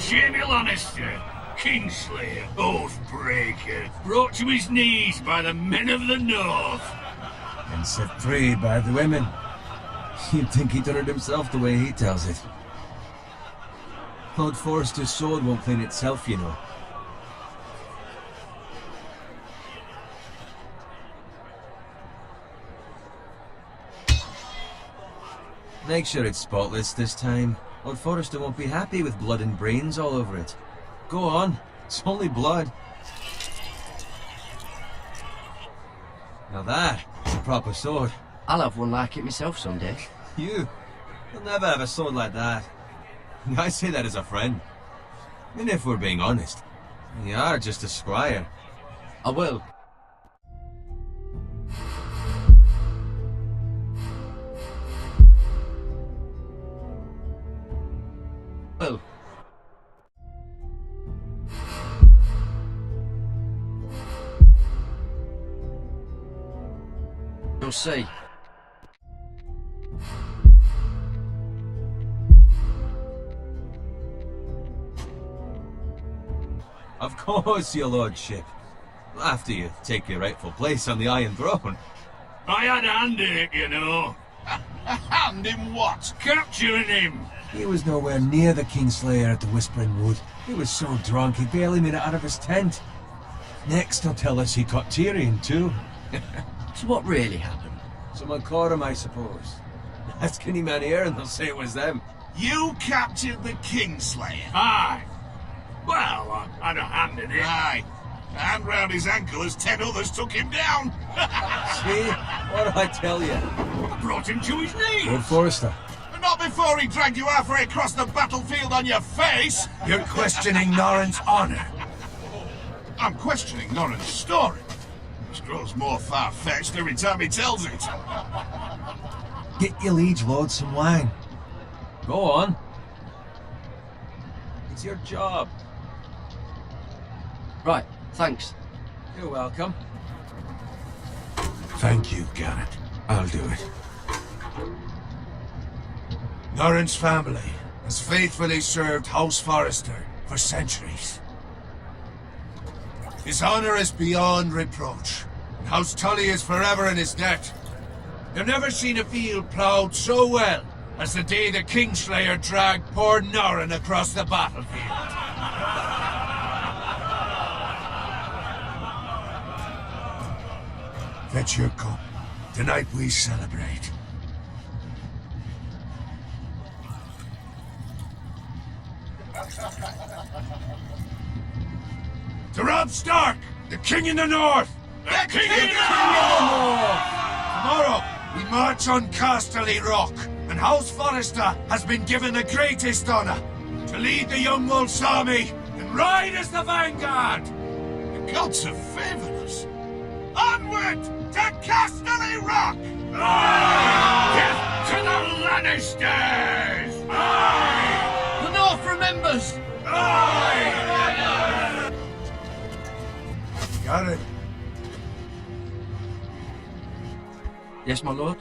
Jaime Lannister, Kingslayer, Oathbreaker, brought to his knees by the men of the North. And set free by the women. You'd think he done it himself the way he tells it. Lord Forrester's sword won't clean itself, you know. Make sure it's spotless this time. Lord Forrester won't be happy with blood and brains all over it. Go on, it's only blood. Now that is a proper sword. I'll have one like it myself someday. You'll never have a sword like that. I say that as a friend. And if we're being honest, you are just a squire. I will. Well. You'll see. Of course, your lordship. After you take your rightful place on the Iron Throne. I had a hand in it, you know. A hand in what? Capturing him. He was nowhere near the Kingslayer at the Whispering Wood. He was so drunk he barely made it out of his tent. Next he'll tell us he caught Tyrion too. So what really happened? Someone caught him, I suppose. Ask any man here and they'll say it was them. You captured the Kingslayer? Aye. Well, I had a hand in it. Aye. A hand round his ankle as 10 others took him down. See? What did I tell you? I brought him to his knees. Lord Forrester. But not before he dragged you halfway across the battlefield on your face. You're questioning Norrin's honor. I'm questioning Norrin's story. It grows more far-fetched every time he tells it. Get your liege lord some wine. Go on. It's your job. Right, thanks. You're welcome. Thank you, Garrett. I'll do it. Norrin's family has faithfully served House Forrester for centuries. His honor is beyond reproach, and House Tully is forever in his debt. They've never seen a field ploughed so well as the day the Kingslayer dragged poor Norrin across the battlefield. Fetch your cup. Tonight we celebrate. To Robb Stark, the King in the North! The King in the North! Tomorrow, we march on Casterly Rock, and House Forrester has been given the greatest honor to lead the Young Wolf's army and ride as the vanguard! The gods have favored us. Onward to Casterly Rock! Death to the Lannisters! The North remembers! Garrett, Yes, my lord?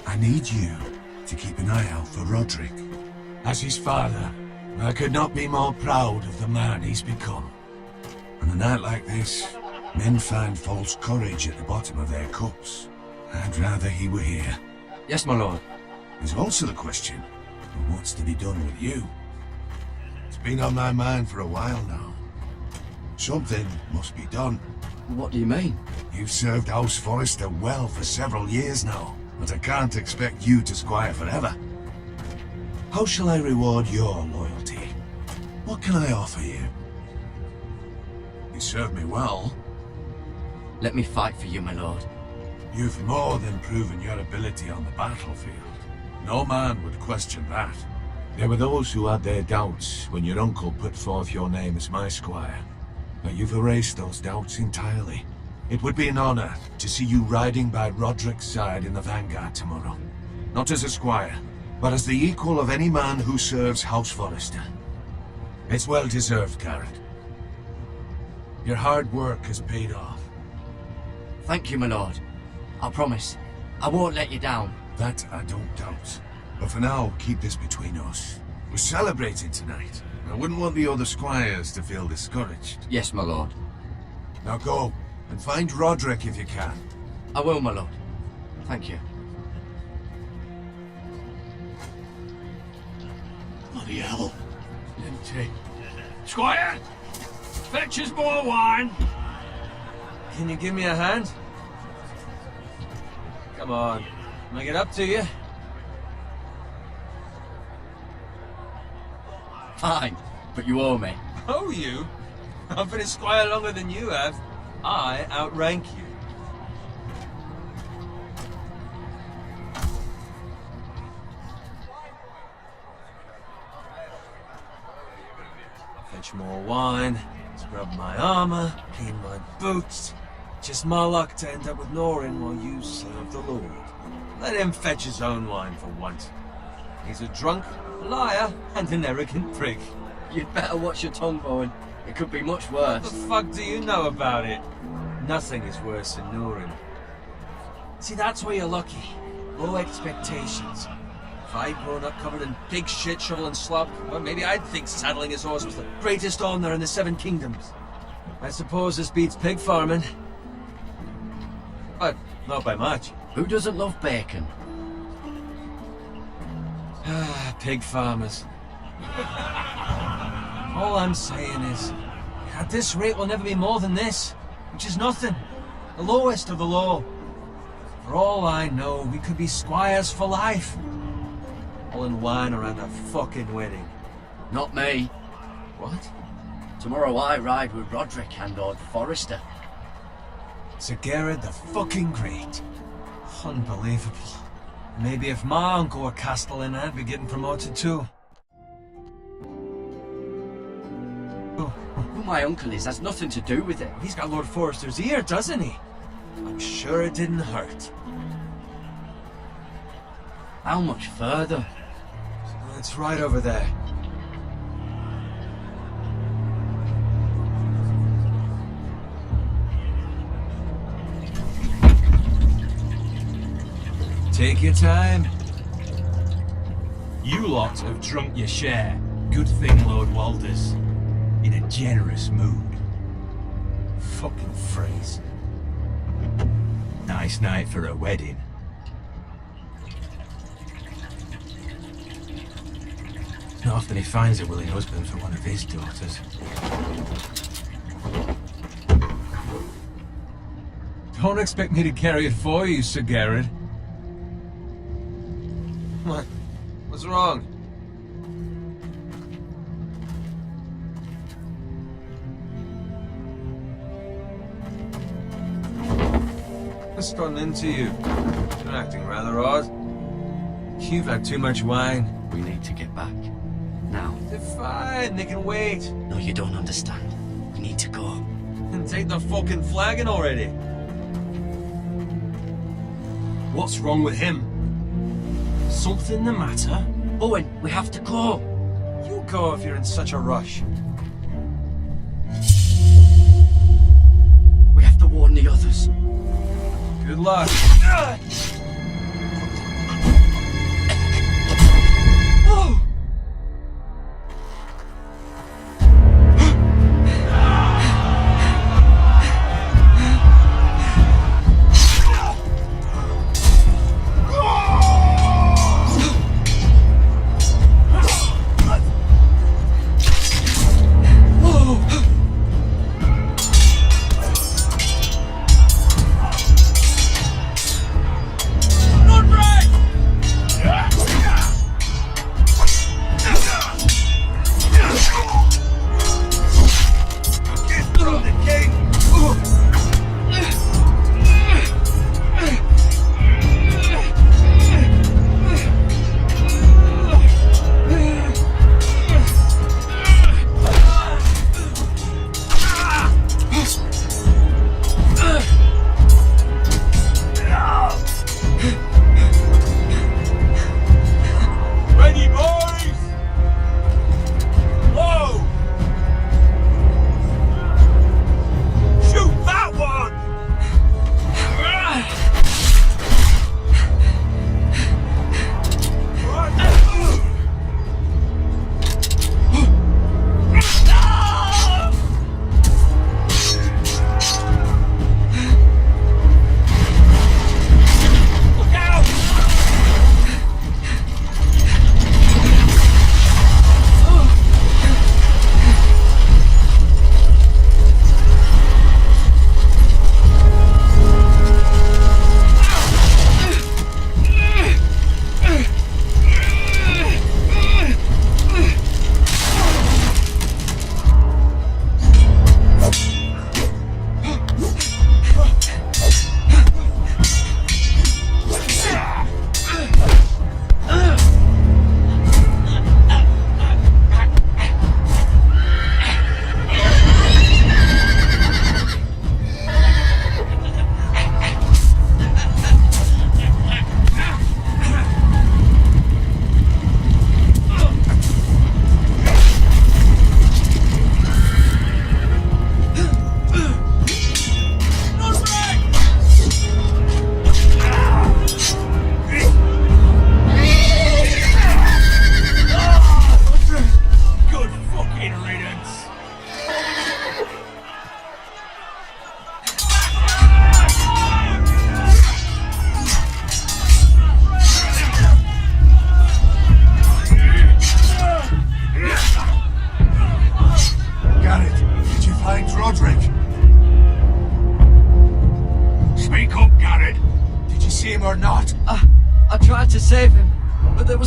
I need you to keep an eye out for Roderick. As his father, I could not be more proud of the man he's become. On a night like this, men find false courage at the bottom of their cups. I'd rather he were here. Yes, my lord. There's also the question of what's to be done with you. It's been on my mind for a while now. Something must be done. What do you mean? You've served House Forrester well for several years now, but I can't expect you to squire forever. How shall I reward your loyalty? What can I offer you? You served me well. Let me fight for you, my lord. You've more than proven your ability on the battlefield. No man would question that. There were those who had their doubts when your uncle put forth your name as my squire. But you've erased those doubts entirely. It would be an honor to see you riding by Roderick's side in the vanguard tomorrow. Not as a squire, but as the equal of any man who serves House Forrester. It's well deserved, Garrett. Your hard work has paid off. Thank you, my lord. I promise. I won't let you down. That I don't doubt. But for now, keep this between us. We're celebrating tonight. I wouldn't want the other squires to feel discouraged. Yes, my lord. Now go, and find Roderick if you can. I will, my lord. Thank you. Bloody hell. Empty. Squire! Fetch us more wine! Can you give me a hand? Come on. Make it up to you. Fine, but you owe me. Oh, you? I've been a squire longer than you have. I outrank you. Fetch more wine, scrub my armor, clean my boots. Just my luck to end up with Norin while you serve the Lord. Let him fetch his own wine for once. He's a drunk, liar, and an arrogant prick. You'd better watch your tongue, Bowen. It could be much What worse. the fuck do you know about it? Nothing is worse than Norin. See, that's why you're lucky. Low expectations. If I'd grown up covered in pig shit, shovel and slop, well, maybe I'd think saddling his horse was the greatest honor in the Seven Kingdoms. I suppose this beats pig farming. But not by much. Who doesn't love bacon? Pig farmers. All I'm saying is, at this rate we'll never be more than this, which is nothing. The lowest of the low. For all I know, we could be squires for life. All in wine around a fucking wedding. Not me. What? Tomorrow I ride with Roderick and Lord Forrester. Sir Garrett the fucking Great. Unbelievable. Maybe if my uncle were Castellan, I'd be getting promoted too. Who my uncle is has nothing to do with it. He's got Lord Forrester's ear, doesn't he? I'm sure it didn't hurt. How much further? It's right over there. Take your time. You lot have drunk your share. Good thing, Lord Walder's in a generous mood. Fucking phrase. Nice night for a wedding. Not often he finds a willing husband for one of his daughters. Don't expect me to carry it for you, Sir Garrett. What? What's wrong? What's gotten into you? You're acting rather odd. You've had too much wine. We need to get back. Now. They're fine, they can wait. No, you don't understand. We need to go. And take the fucking flagon already. What's wrong with him? Something the matter? Owen, we have to go. You go if you're in such a rush. We have to warn the others. Good luck.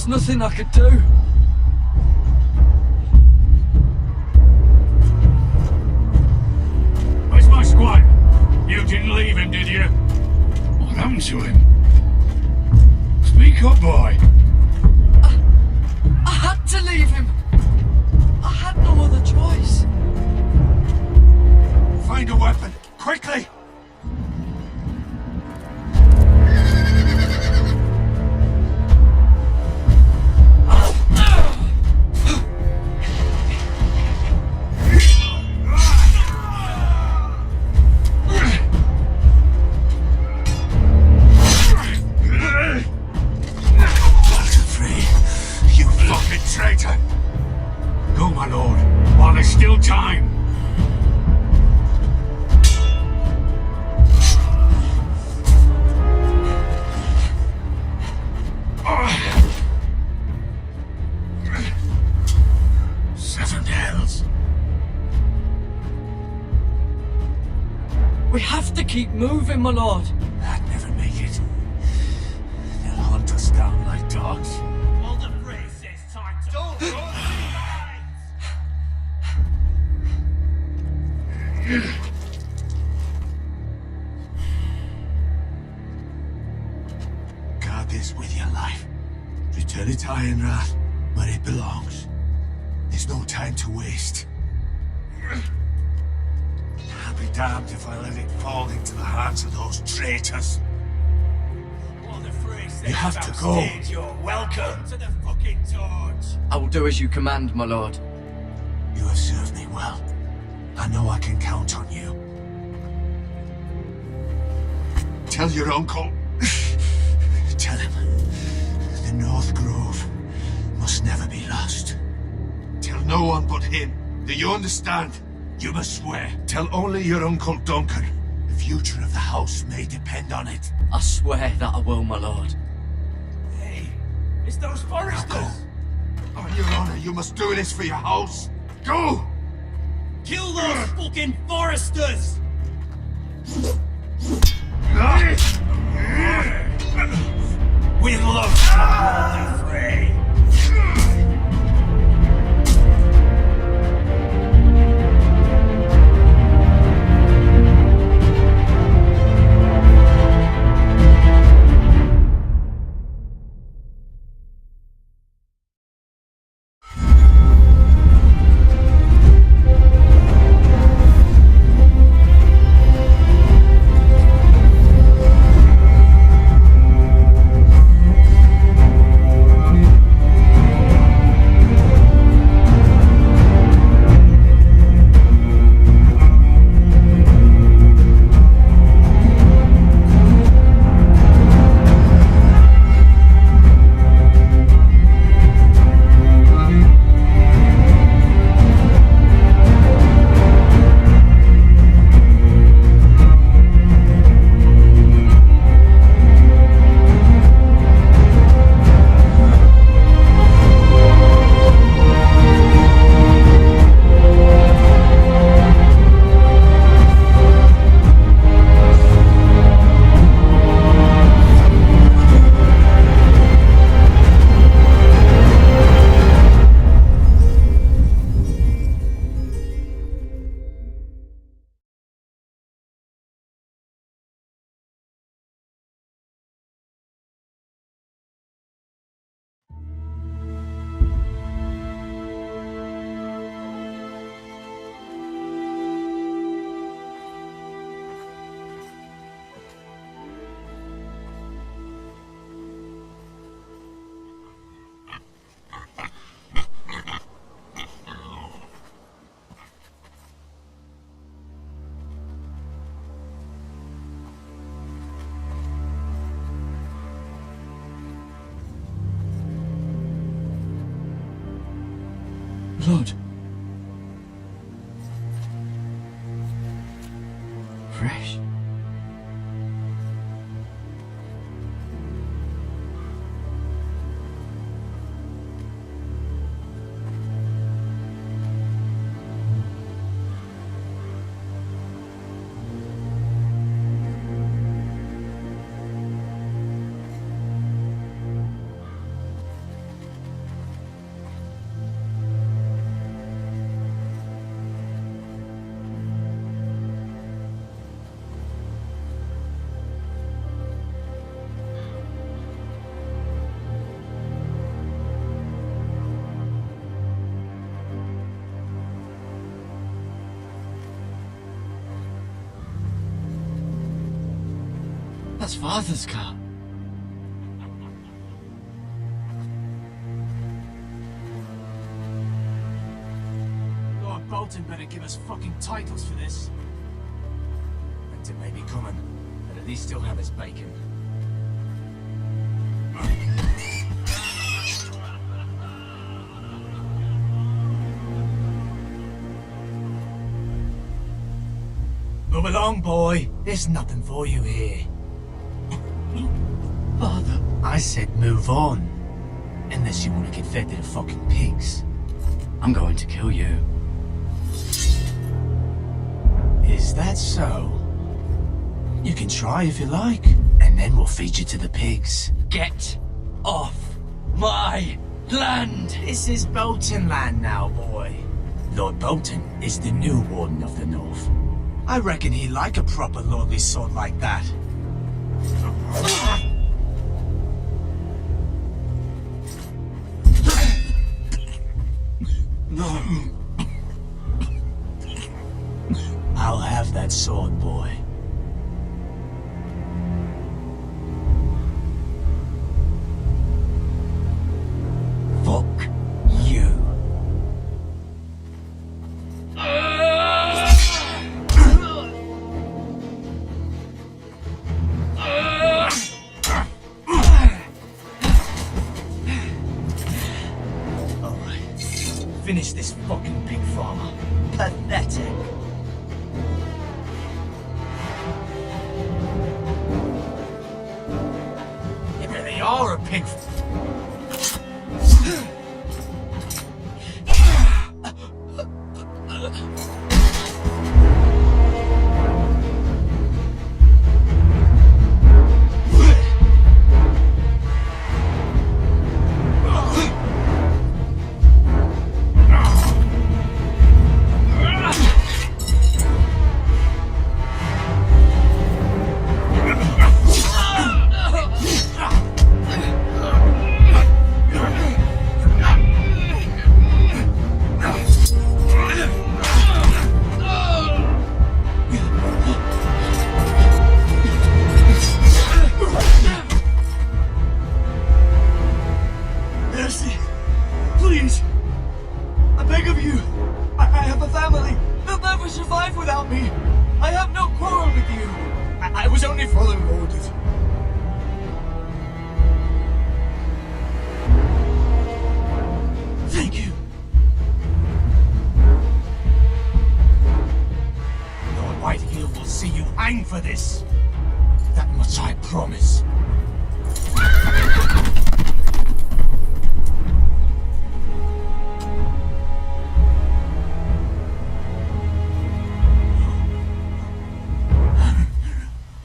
was nothing I could do. Where's my squire? You didn't leave him, did you? What happened to him? Speak up, boy. I had to leave him. I had no other choice. Find a weapon, quickly! Traitor! Go, my lord, while there's still time. Seven hells. We have to keep moving, my lord. I'd never make it. They'll hunt us down like dogs. Guard this with your life. Return it to Ironrath, where it belongs. There's no time to waste. I'll be damned if I let it fall into the hands of those traitors. You have to go. You're welcome to the fucking torch. I will do as you command, my lord. You have served me well. I know I can count on you. Tell your uncle. Tell him the North Grove must never be lost. Tell no one but him. Do you understand? You must swear. Tell only your Uncle Duncan. The future of the house may depend on it. I swear that I will, my lord. Hey, it's those Now foresters. go. On your honor, you must do this for your house. Go! Kill those fucking foresters! With love from Walden Frey. Blood. Fresh. That's Father's car. Lord Bolton better give us fucking titles for this. Winter may be coming, but at least he'll have his bacon. Move along, boy. There's nothing for you here. Father. I said move on. Unless you want to get fed to the fucking pigs. I'm going to kill you. Is that so? You can try if you like, and then we'll feed you to the pigs. Get off my land! This is Bolton land now, boy. Lord Bolton is the new Warden of the North. I reckon he'd like a proper lordly sword like that. I'll have that sword, boy. Fuck you. Finish this fucking pig farmer. Pathetic. You really are a pig. Please! I beg of you! I have a family! They'll never survive without me! I have no quarrel with you! I was only following orders. Thank you. Lord Whitehill will see you hang for this. That much I promise.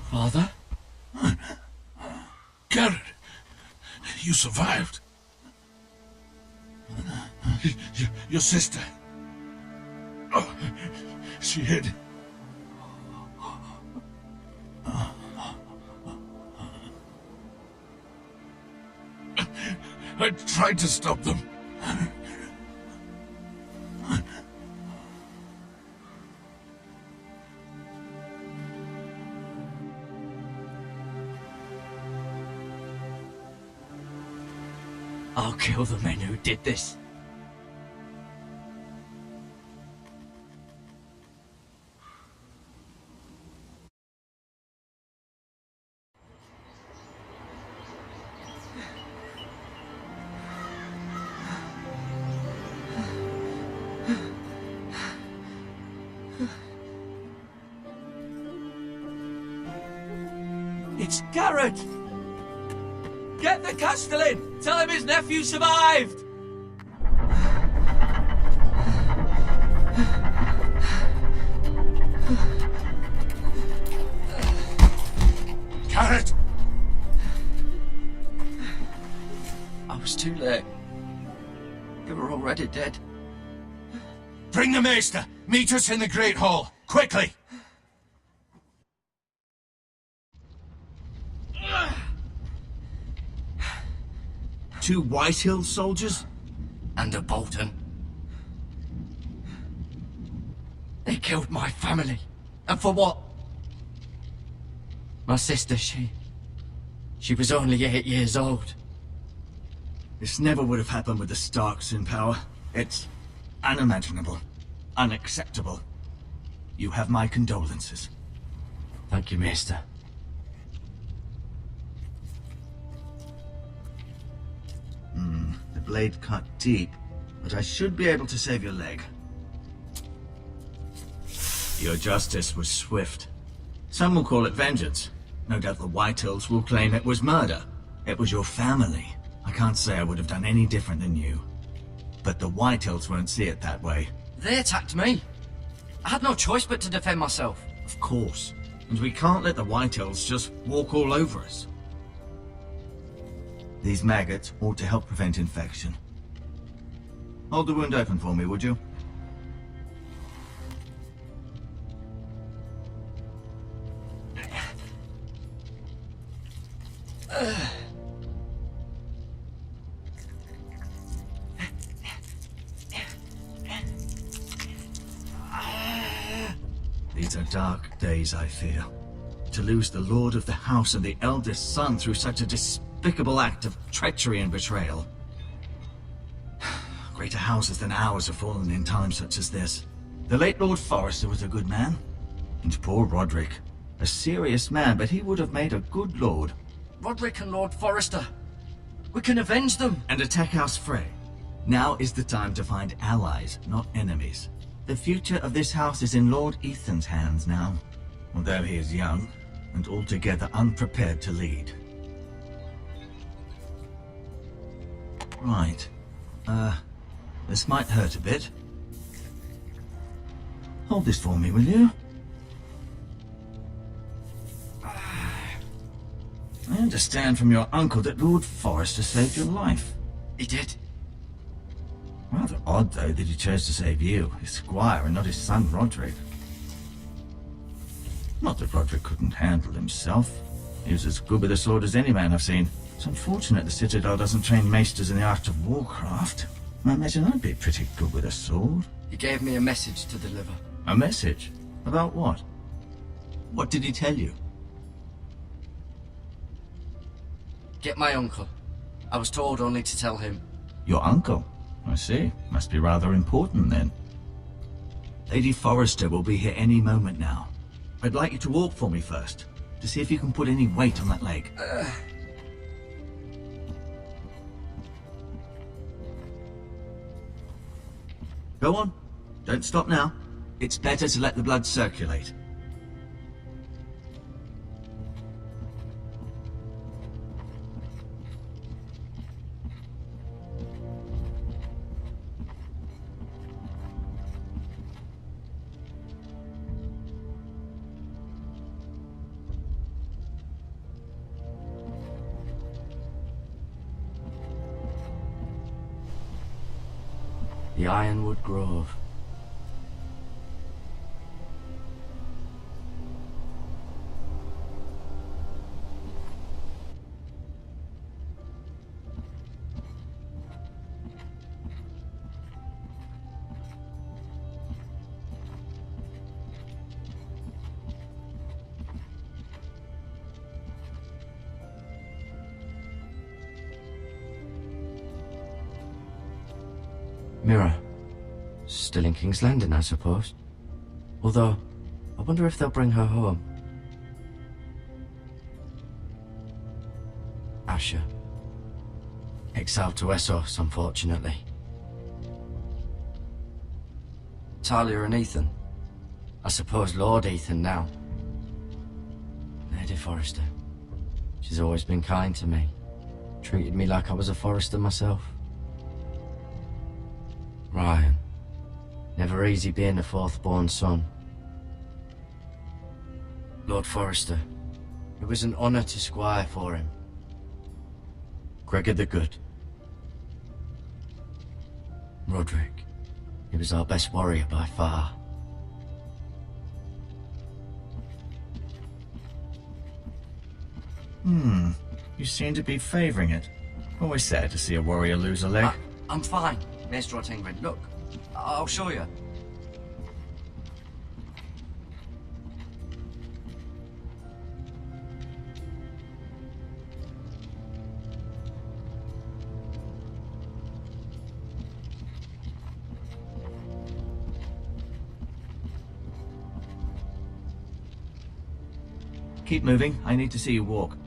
Father? Garrett, you survived. Your sister. Oh, she hid. I tried to stop them. I'll kill the men who did this. It's Garrett! Get the Castellan! Tell him his nephew survived! Garrett! I was too late. They were already dead. Bring the maester! Meet us in the Great Hall! Quickly! Two Whitehill soldiers? And a Bolton. They killed my family. And for what? My sister, she She was only 8 years old. This never would have happened with the Starks in power. It's unimaginable. Unacceptable. You have my condolences. Thank you, Maester. The blade cut deep, but I should be able to save your leg. Your justice was swift. Some will call it vengeance. No doubt the Whitehills will claim it was murder. It was your family. I can't say I would have done any different than you. But the Whitehills won't see it that way. They attacked me. I had no choice but to defend myself. Of course. And we can't let the Whitehills just walk all over us. These maggots ought to help prevent infection. Hold the wound open for me, would you? These are dark days, I fear. To lose the lord of the house and the eldest son through such a despicable act of treachery and betrayal. Greater houses than ours have fallen in times such as this. The late Lord Forrester was a good man. And poor Roderick. A serious man, but he would have made a good lord. Roderick and Lord Forrester. We can avenge them. And attack House Frey. Now is the time to find allies, not enemies. The future of this house is in Lord Ethan's hands now, although he is young and altogether unprepared to lead. Right. This might hurt a bit. Hold this for me, will you? I understand from your uncle that Lord Forrester saved your life. He did. Rather odd, though, that he chose to save you, his squire, and not his son, Roderick. Not that Roderick couldn't handle himself. He was as good with a sword as any man I've seen. It's unfortunate the Citadel doesn't train maesters in the art of warcraft. I imagine I'd be pretty good with a sword. He gave me a message to deliver. A message? About what? What did he tell you? Get my uncle. I was told only to tell him. Your uncle? I see. Must be rather important then. Lady Forrester will be here any moment now. I'd like you to walk for me first, to see if you can put any weight on that leg. Go on. Don't stop now. It's better to let the blood circulate. The Ironwood Grove. Mirror. Still in King's Landing, I suppose. Although, I wonder if they'll bring her home. Asher. Exiled to Essos, unfortunately. Talia and Ethan. I suppose Lord Ethan now. Lady Forrester. She's always been kind to me. Treated me like I was a Forrester myself. Ryan. Never easy being a fourth-born son. Lord Forrester. It was an honor to squire for him. Gregor the Good. Roderick. He was our best warrior by far. You seem to be favoring it. Always sad to see a warrior lose a leg. I'm fine, Maester Ottingren. Look, I'll show you. keep moving. I need to see you walk.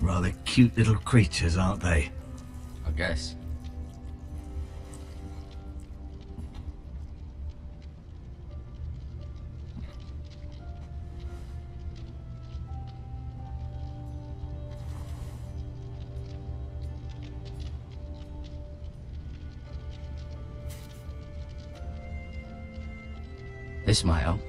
Rather cute little creatures, aren't they? I guess. This might help.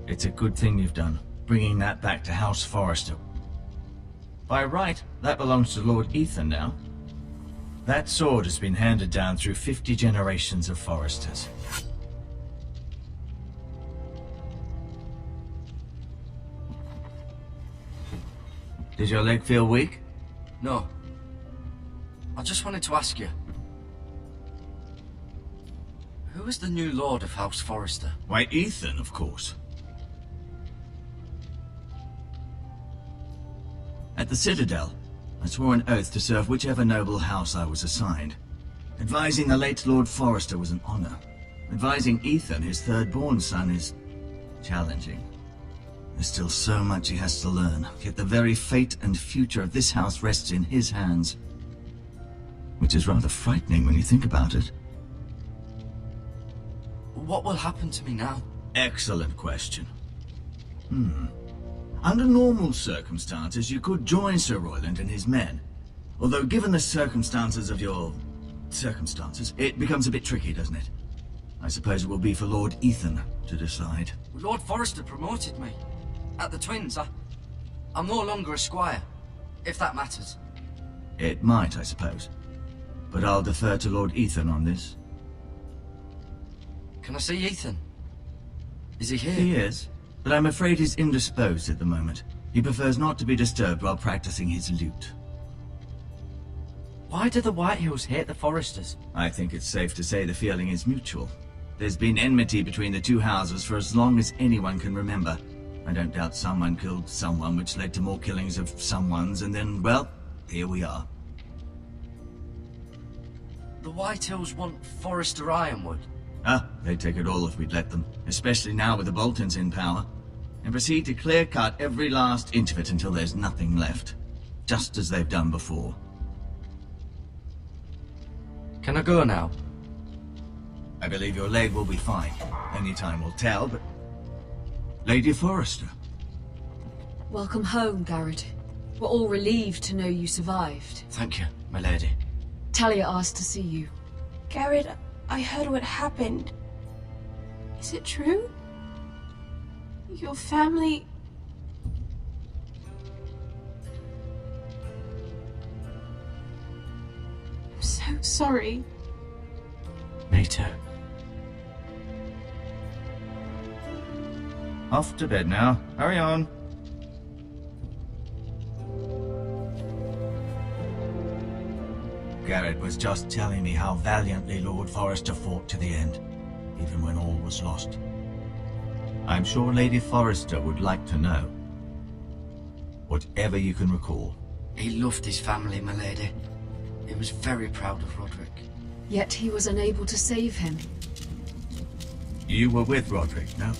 It's a good thing you've done, bringing that back to House Forrester. By right, that belongs to Lord Ethan now. That sword has been handed down through 50 generations of Forresters. Did your leg feel weak? No. I just wanted to ask you. Who is the new Lord of House Forrester? Why, Ethan, of course. At the Citadel, I swore an oath to serve whichever noble house I was assigned. Advising the late Lord Forrester was an honor. Advising Ethan, his third-born son, is challenging. There's still so much he has to learn, yet the very fate and future of this house rests in his hands. Which is rather frightening when you think about it. What will happen to me now? Excellent question. Under normal circumstances, you could join Sir Royland and his men. Although given the circumstances of your... circumstances, it becomes a bit tricky, doesn't it? I suppose it will be for Lord Ethan to decide. Lord Forrester promoted me. At the Twins, I'm no longer a squire, if that matters. It might, I suppose. But I'll defer to Lord Ethan on this. Can I see Ethan? Is he here? He is, but I'm afraid he's indisposed at the moment. He prefers not to be disturbed while practicing his lute. Why do the Whitehills hate the Forresters? I think it's safe to say the feeling is mutual. There's been enmity between the two houses for as long as anyone can remember. I don't doubt someone killed someone, which led to more killings of someones, and then, well, here we are. The Whitehills want Forrester Ironwood. They'd take it all if we'd let them, especially now with the Boltons in power, and proceed to clear-cut every last inch of it until there's nothing left, just as they've done before. Can I go now? I believe your leg will be fine. Only time will tell, but... Lady Forrester. Welcome home, Garrett. We're all relieved to know you survived. Thank you, my lady. Talia asked to see you. Garrett, I heard what happened. Is it true? Your family... I'm so sorry. Me too. Off to bed now. Hurry on. Garrett was just telling me how valiantly Lord Forrester fought to the end, even when all was lost. I'm sure Lady Forrester would like to know. Whatever you can recall. He loved his family, my lady. He was very proud of Roderick. Yet he was unable to save him. You were with Roderick, no?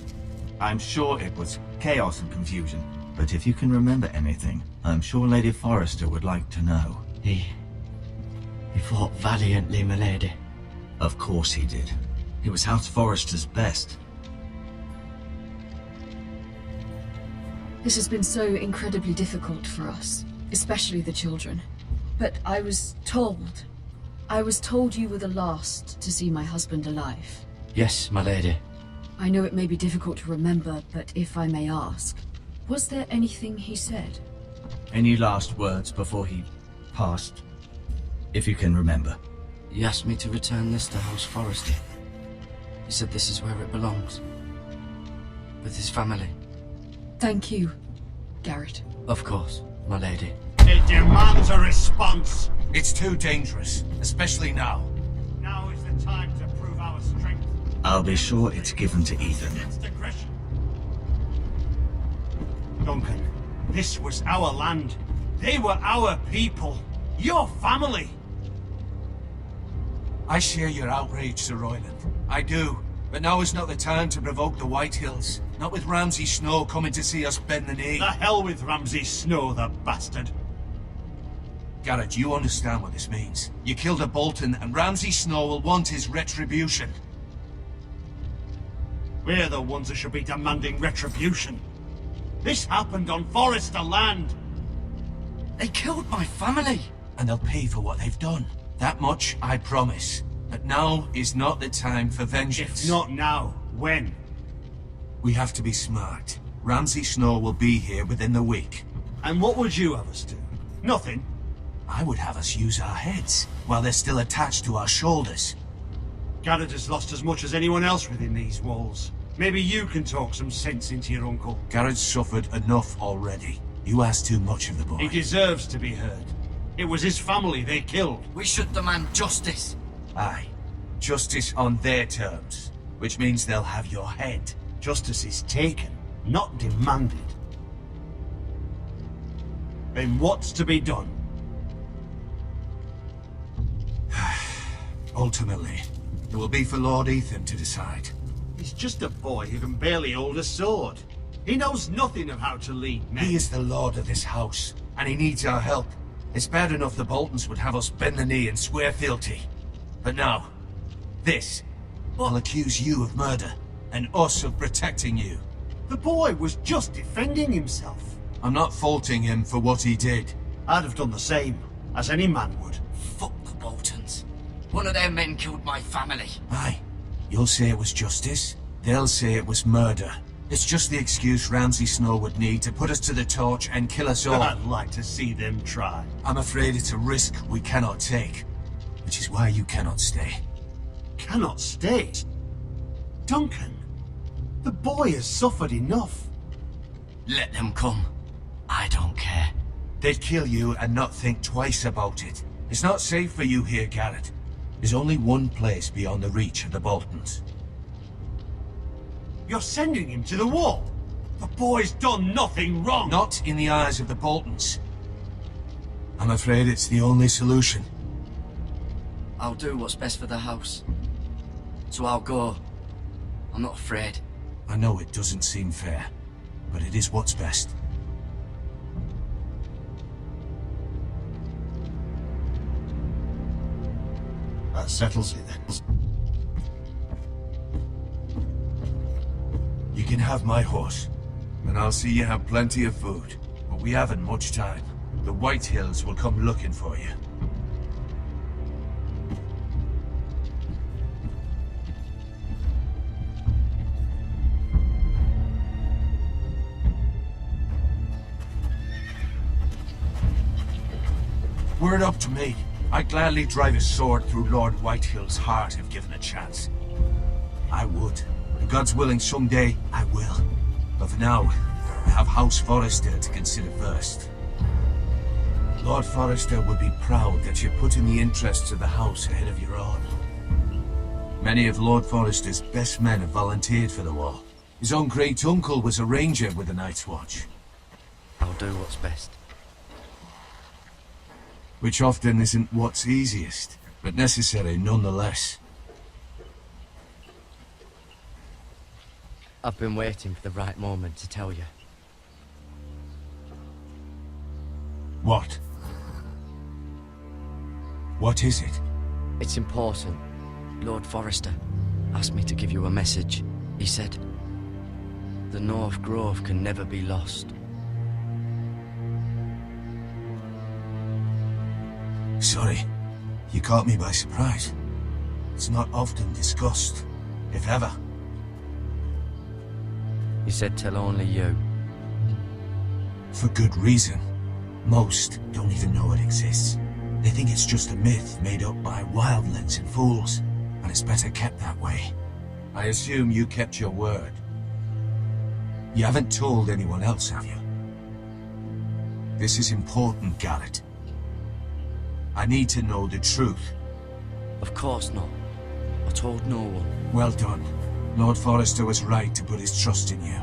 I'm sure it was chaos and confusion. But if you can remember anything, I'm sure Lady Forrester would like to know. He fought valiantly, my lady. Of course he did. He was House Forrester's best. This has been so incredibly difficult for us, especially the children. But I was told you were the last to see my husband alive. Yes, my lady. I know it may be difficult to remember, but if I may ask, was there anything he said? Any last words before he passed? If you can remember. He asked me to return this to House Forrester. He said this is where it belongs. With his family. Thank you, Garrett. Of course, my lady. It demands a response. It's too dangerous, especially now. Now is the time to prove our strength. I'll be sure it's given to Ethan. Against aggression. Duncan, this was our land. They were our people. Your family. I share your outrage, Sir Royland. I do. But now is not the time to provoke the White Hills. Not with Ramsay Snow coming to see us bend the knee. The hell with Ramsay Snow, the bastard. Garrett, you understand what this means. You killed a Bolton, and Ramsay Snow will want his retribution. We're the ones that should be demanding retribution. This happened on Forrester land. They killed my family. And they'll pay for what they've done. That much, I promise. But now is not the time for vengeance. If not now, when? We have to be smart. Ramsay Snow will be here within the week. And what would you have us do? Nothing. I would have us use our heads, while they're still attached to our shoulders. Garrett has lost as much as anyone else within these walls. Maybe you can talk some sense into your uncle. Garrett's suffered enough already. You ask too much of the boy. He deserves to be heard. It was his family they killed. We should demand justice. Aye. Justice on their terms. Which means they'll have your head. Justice is taken, not demanded. Then what's to be done? Ultimately, it will be for Lord Ethan to decide. He's just a boy who can barely hold a sword. He knows nothing of how to lead men. He is the lord of this house, and he needs our help. It's bad enough the Boltons would have us bend the knee and swear fealty. But now, this will accuse you of murder, and us of protecting you. The boy was just defending himself. I'm not faulting him for what he did. I'd have done the same, as any man would. Fuck the Boltons. One of their men killed my family. Aye. You'll say it was justice. They'll say it was murder. It's just the excuse Ramsay Snow would need to put us to the torch and kill us all. I'd like to see them try. I'm afraid it's a risk we cannot take. Which is why you cannot stay. Cannot stay? Duncan, the boy has suffered enough. Let them come. I don't care. They'd kill you and not think twice about it. It's not safe for you here, Garrett. There's only one place beyond the reach of the Boltons. You're sending him to the wall. The boy's done nothing wrong. Not in the eyes of the Boltons. I'm afraid it's the only solution. I'll do what's best for the house. So I'll go. I'm not afraid. I know it doesn't seem fair, but it is what's best. That settles it then. You can have my horse, and I'll see you have plenty of food. But we haven't much time. The White Hills will come looking for you. Were it up to me, I'd gladly drive a sword through Lord Whitehill's heart if given a chance. I would. And God's willing, someday I will. But for now, I have House Forrester to consider first. Lord Forrester would be proud that you're putting the interests of the house ahead of your own. Many of Lord Forrester's best men have volunteered for the war. His own great uncle was a ranger with the Night's Watch. I'll do what's best. Which often isn't what's easiest, but necessary nonetheless. I've been waiting for the right moment to tell you. What? What is it? It's important. Lord Forrester asked me to give you a message. He said, the North Grove can never be lost. Sorry, you caught me by surprise. It's not often discussed, if ever. He said tell only you. For good reason. Most don't even know it exists. They think it's just a myth made up by wildlings and fools, and it's better kept that way. I assume you kept your word. You haven't told anyone else, have you? This is important, Garrett. I need to know the truth. Of course not. I told no one. Well done. Lord Forrester was right to put his trust in you.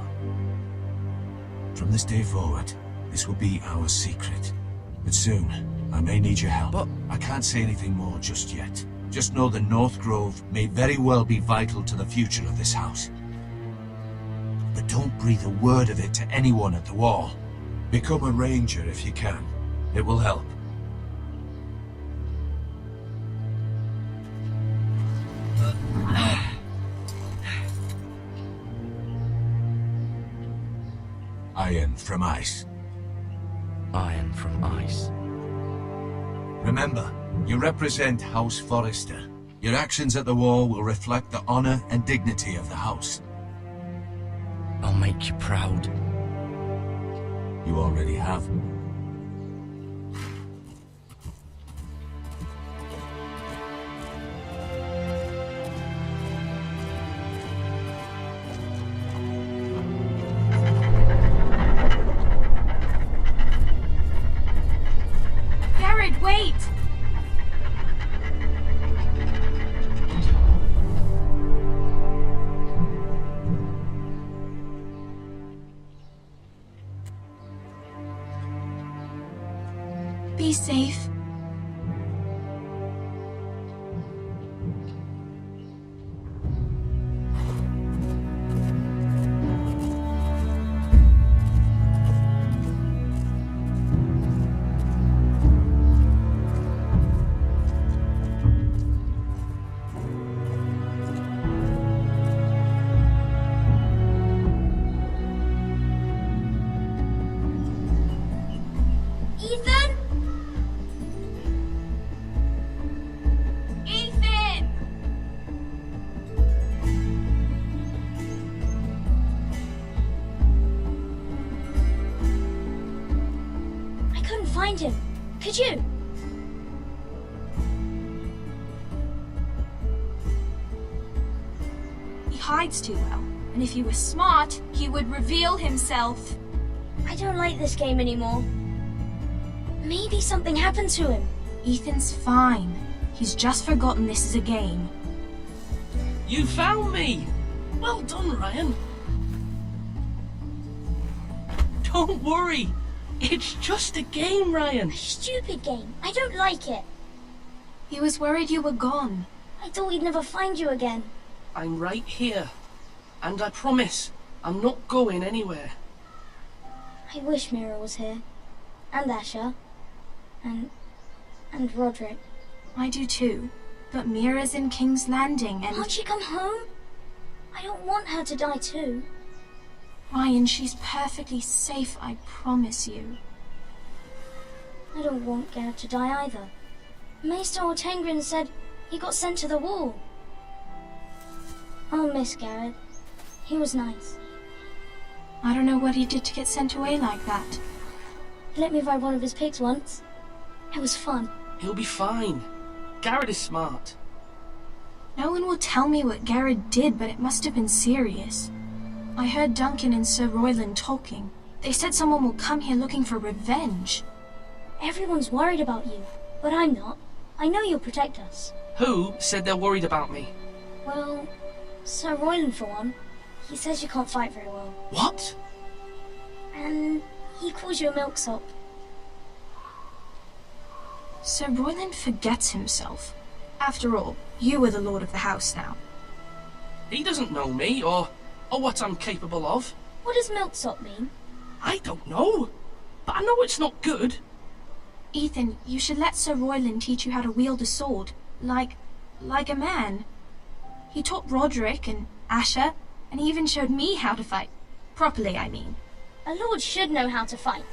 From this day forward, this will be our secret. But soon, I may need your help. But I can't say anything more just yet. Just know the North Grove may very well be vital to the future of this house. But don't breathe a word of it to anyone at the wall. Become a ranger if you can. It will help. Iron from ice. Iron from ice. Remember, you represent House Forrester. Your actions at the wall will reflect the honor and dignity of the house. I'll make you proud. You already have. Garrett, wait! Be safe. Ethan? Ethan! I couldn't find him. Could you? He hides too well, and if he was smart, he would reveal himself. I don't like this game anymore. Maybe something happened to him. Ethan's fine. He's just forgotten this is a game. You found me! Well done, Ryan. Don't worry. It's just a game, Ryan. Stupid game. I don't like it. He was worried you were gone. I thought we'd never find you again. I'm right here. And I promise, I'm not going anywhere. I wish Mira was here. And Asher. And Roderick. I do too. But Mira's in King's Landing and... Can't she come home? I don't want her to die too. Ryan, she's perfectly safe, I promise you. I don't want Garrett to die either. Maester Ortengren said he got sent to the wall. I'll miss Garrett. He was nice. I don't know what he did to get sent away like that. He let me ride one of his pigs once. It was fun. He'll be fine. Garrett is smart. No one will tell me what Garrett did, but it must have been serious. I heard Duncan and Sir Royland talking. They said someone will come here looking for revenge. Everyone's worried about you, but I'm not. I know you'll protect us. Who said they're worried about me? Well, Sir Royland for one. He says you can't fight very well. What? And he calls you a milksop. Sir Royland forgets himself. After all, you are the lord of the house now. He doesn't know me, or what I'm capable of. What does milksop mean? I don't know, but I know it's not good. Ethan, you should let Sir Royland teach you how to wield a sword, like a man. He taught Roderick and Asher, and he even showed me how to fight. Properly, I mean. A lord should know how to fight.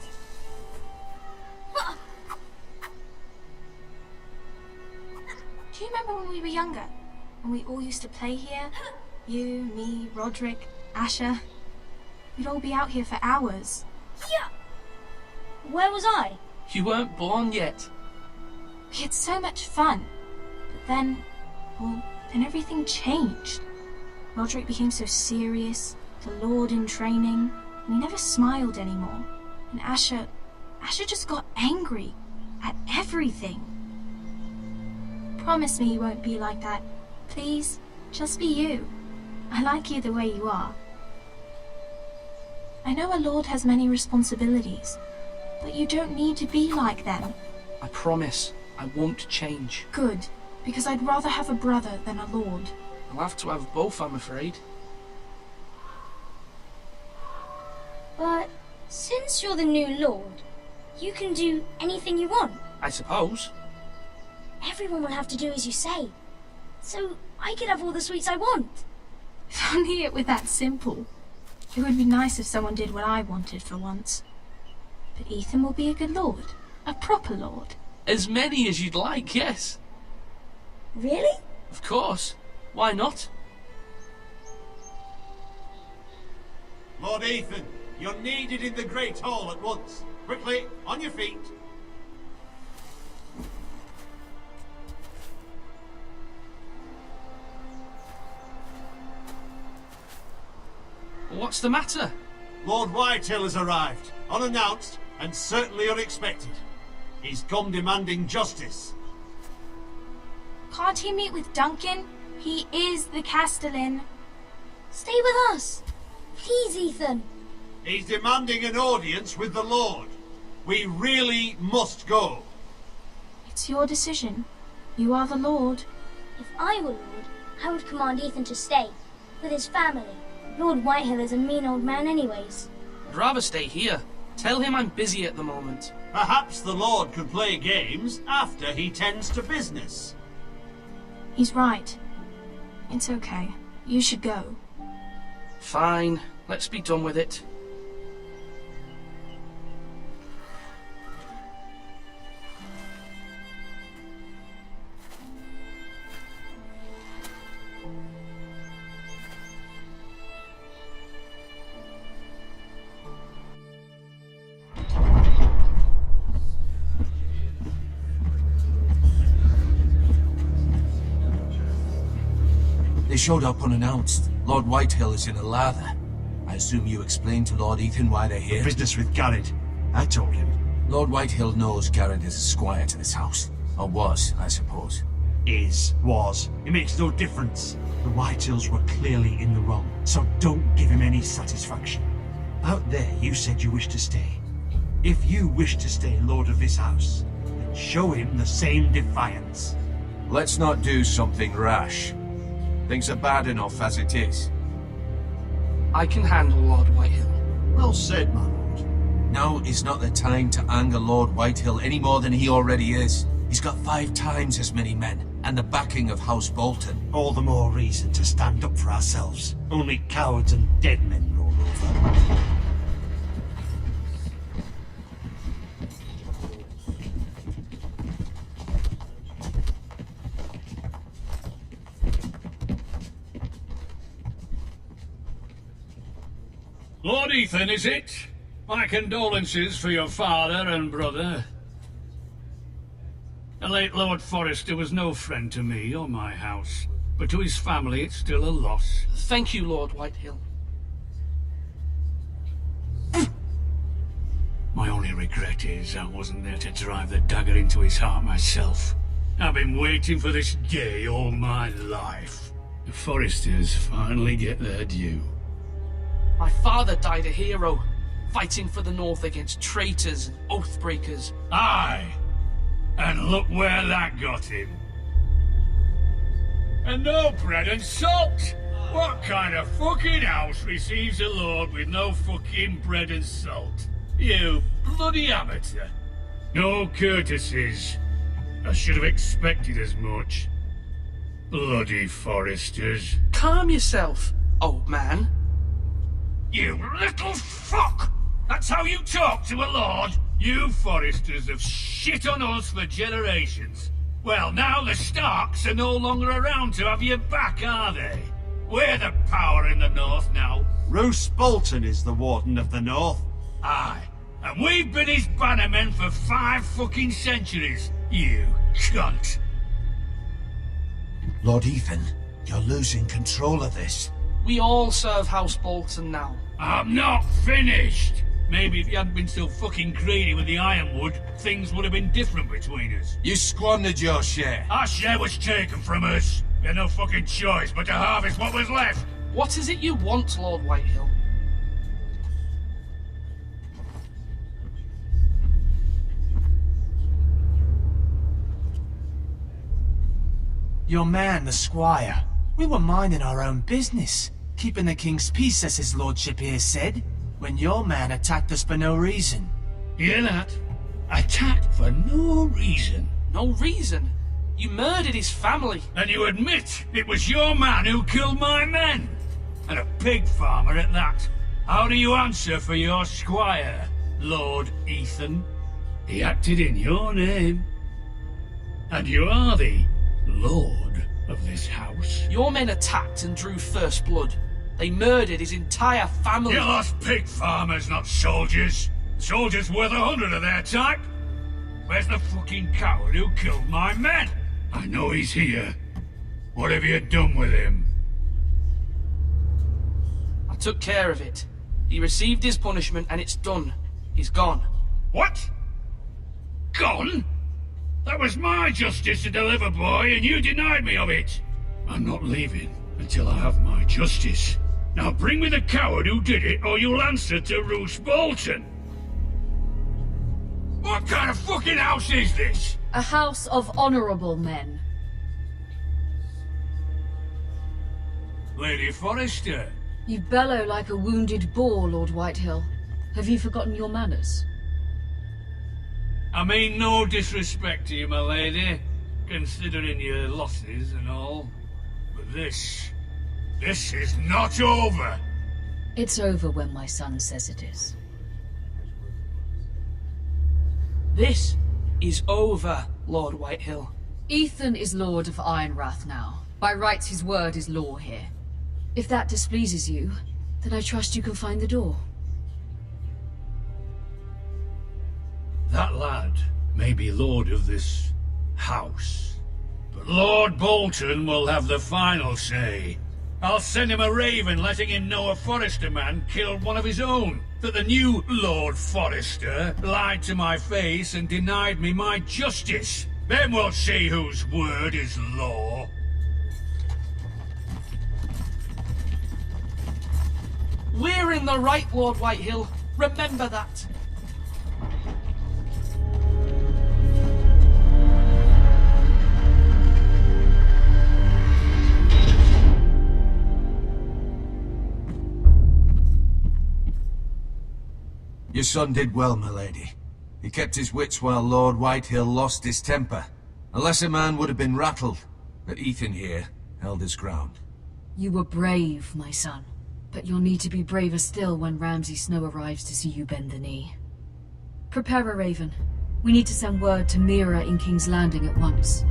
Do you remember when we were younger? When we all used to play here? You, me, Roderick, Asher. We'd all be out here for hours. Yeah. Where was I? You weren't born yet. We had so much fun. But then everything changed. Roderick became so serious, the lord in training, and he never smiled anymore. And Asher, Asher just got angry at everything. Promise me you won't be like that. Please, just be you. I like you the way you are. I know a lord has many responsibilities, but you don't need to be like them. I promise I won't change. Good, because I'd rather have a brother than a lord. I'll have to have both, I'm afraid. But since you're the new lord, you can do anything you want. I suppose. Everyone will have to do as you say. So I can have all the sweets I want. If only it were that simple. It would be nice if someone did what I wanted for once. But Ethan will be a good lord. A proper lord. As many as you'd like, yes. Really? Of course. Why not? Lord Ethan, you're needed in the Great Hall at once. Quickly, on your feet. What's the matter? Lord Whitehill has arrived, unannounced and certainly unexpected. He's come demanding justice. Can't he meet with Duncan? He is the Castellan. Stay with us. Please, Ethan. He's demanding an audience with the Lord. We really must go. It's your decision. You are the lord. If I were lord, I would command Ethan to stay, with his family. Lord Whitehill is a mean old man anyways. I'd rather stay here. Tell him I'm busy at the moment. Perhaps the Lord can play games after he tends to business. He's right. It's okay. You should go. Fine. Let's be done with it. They showed up unannounced. Lord Whitehill is in a lather. I assume you explained to Lord Ethan why they're here? Business with Garrett. I told him. Lord Whitehill knows Garrett is a squire to this house. Or was, I suppose. Was. It makes no difference. The Whitehills were clearly in the wrong, so don't give him any satisfaction. Out there, you said you wished to stay. If you wish to stay lord of this house, then show him the same defiance. Let's not do something rash. Things are bad enough as it is. I can handle Lord Whitehill. Well said, my lord. Now is not the time to anger Lord Whitehill any more than he already is. He's got 5 times as many men, and the backing of House Bolton. All the more reason to stand up for ourselves. Only cowards and dead men roll over. Lord Ethan, is it? My condolences for your father and brother. The late Lord Forrester was no friend to me or my house, but to his family it's still a loss. Thank you, Lord Whitehill. My only regret is I wasn't there to drive the dagger into his heart myself. I've been waiting for this day all my life. The Forresters finally get their due. My father died a hero, fighting for the North against traitors and oathbreakers. Aye! And look where that got him. And no bread and salt! What kind of fucking house receives a lord with no fucking bread and salt? You bloody amateur. No courtesies. I should have expected as much. Bloody Forresters. Calm yourself, old man. You little fuck! That's how you talk to a lord? You Forresters have shit on us for generations. Well, now the Starks are no longer around to have your back, are they? We're the power in the North now. Roose Bolton is the Warden of the North. Aye. And we've been his bannermen for 5 fucking centuries. You cunt. Lord Ethan, you're losing control of this. We all serve House Bolton now. I'm not finished. Maybe if you hadn't been so fucking greedy with the ironwood, things would have been different between us. You squandered your share. Our share was taken from us. We had no fucking choice but to harvest what was left. What is it you want, Lord Whitehill? Your man, the squire. We were minding our own business, keeping the king's peace, as his lordship here said, when your man attacked us for no reason. Hear that? Attacked for no reason. No reason? You murdered his family. And you admit it was your man who killed my men? And a pig farmer at that. How do you answer for your squire, Lord Ethan? He acted in your name. And you are the lord of this house. Your men attacked and drew first blood. They murdered his entire family. You lost pig farmers, not soldiers. Soldiers worth 100 of their type. Where's the fucking coward who killed my men? I know he's here. What have you done with him? I took care of it. He received his punishment and it's done. He's gone. What? Gone? That was my justice to deliver, boy, and you denied me of it. I'm not leaving until I have my justice. Now bring me the coward who did it, or you'll answer to Roose Bolton. What kind of fucking house is this? A house of honorable men. Lady Forrester. You bellow like a wounded boar, Lord Whitehill. Have you forgotten your manners? I mean no disrespect to you, my lady, considering your losses and all. But this is not over. It's over when my son says it is. This is over, Lord Whitehill. Ethan is Lord of Ironrath now. By rights, his word is law here. If that displeases you, then I trust you can find the door. That lad may be lord of this house, but Lord Bolton will have the final say. I'll send him a raven letting him know a Forrester man killed one of his own, that the new Lord Forrester lied to my face and denied me my justice. Then we'll see whose word is law. We're in the right, Lord Whitehill. Remember that. Your son did well, my lady. He kept his wits while Lord Whitehill lost his temper. A lesser man would have been rattled, but Ethan here held his ground. You were brave, my son. But you'll need to be braver still when Ramsay Snow arrives to see you bend the knee. Prepare a raven. We need to send word to Mira in King's Landing at once.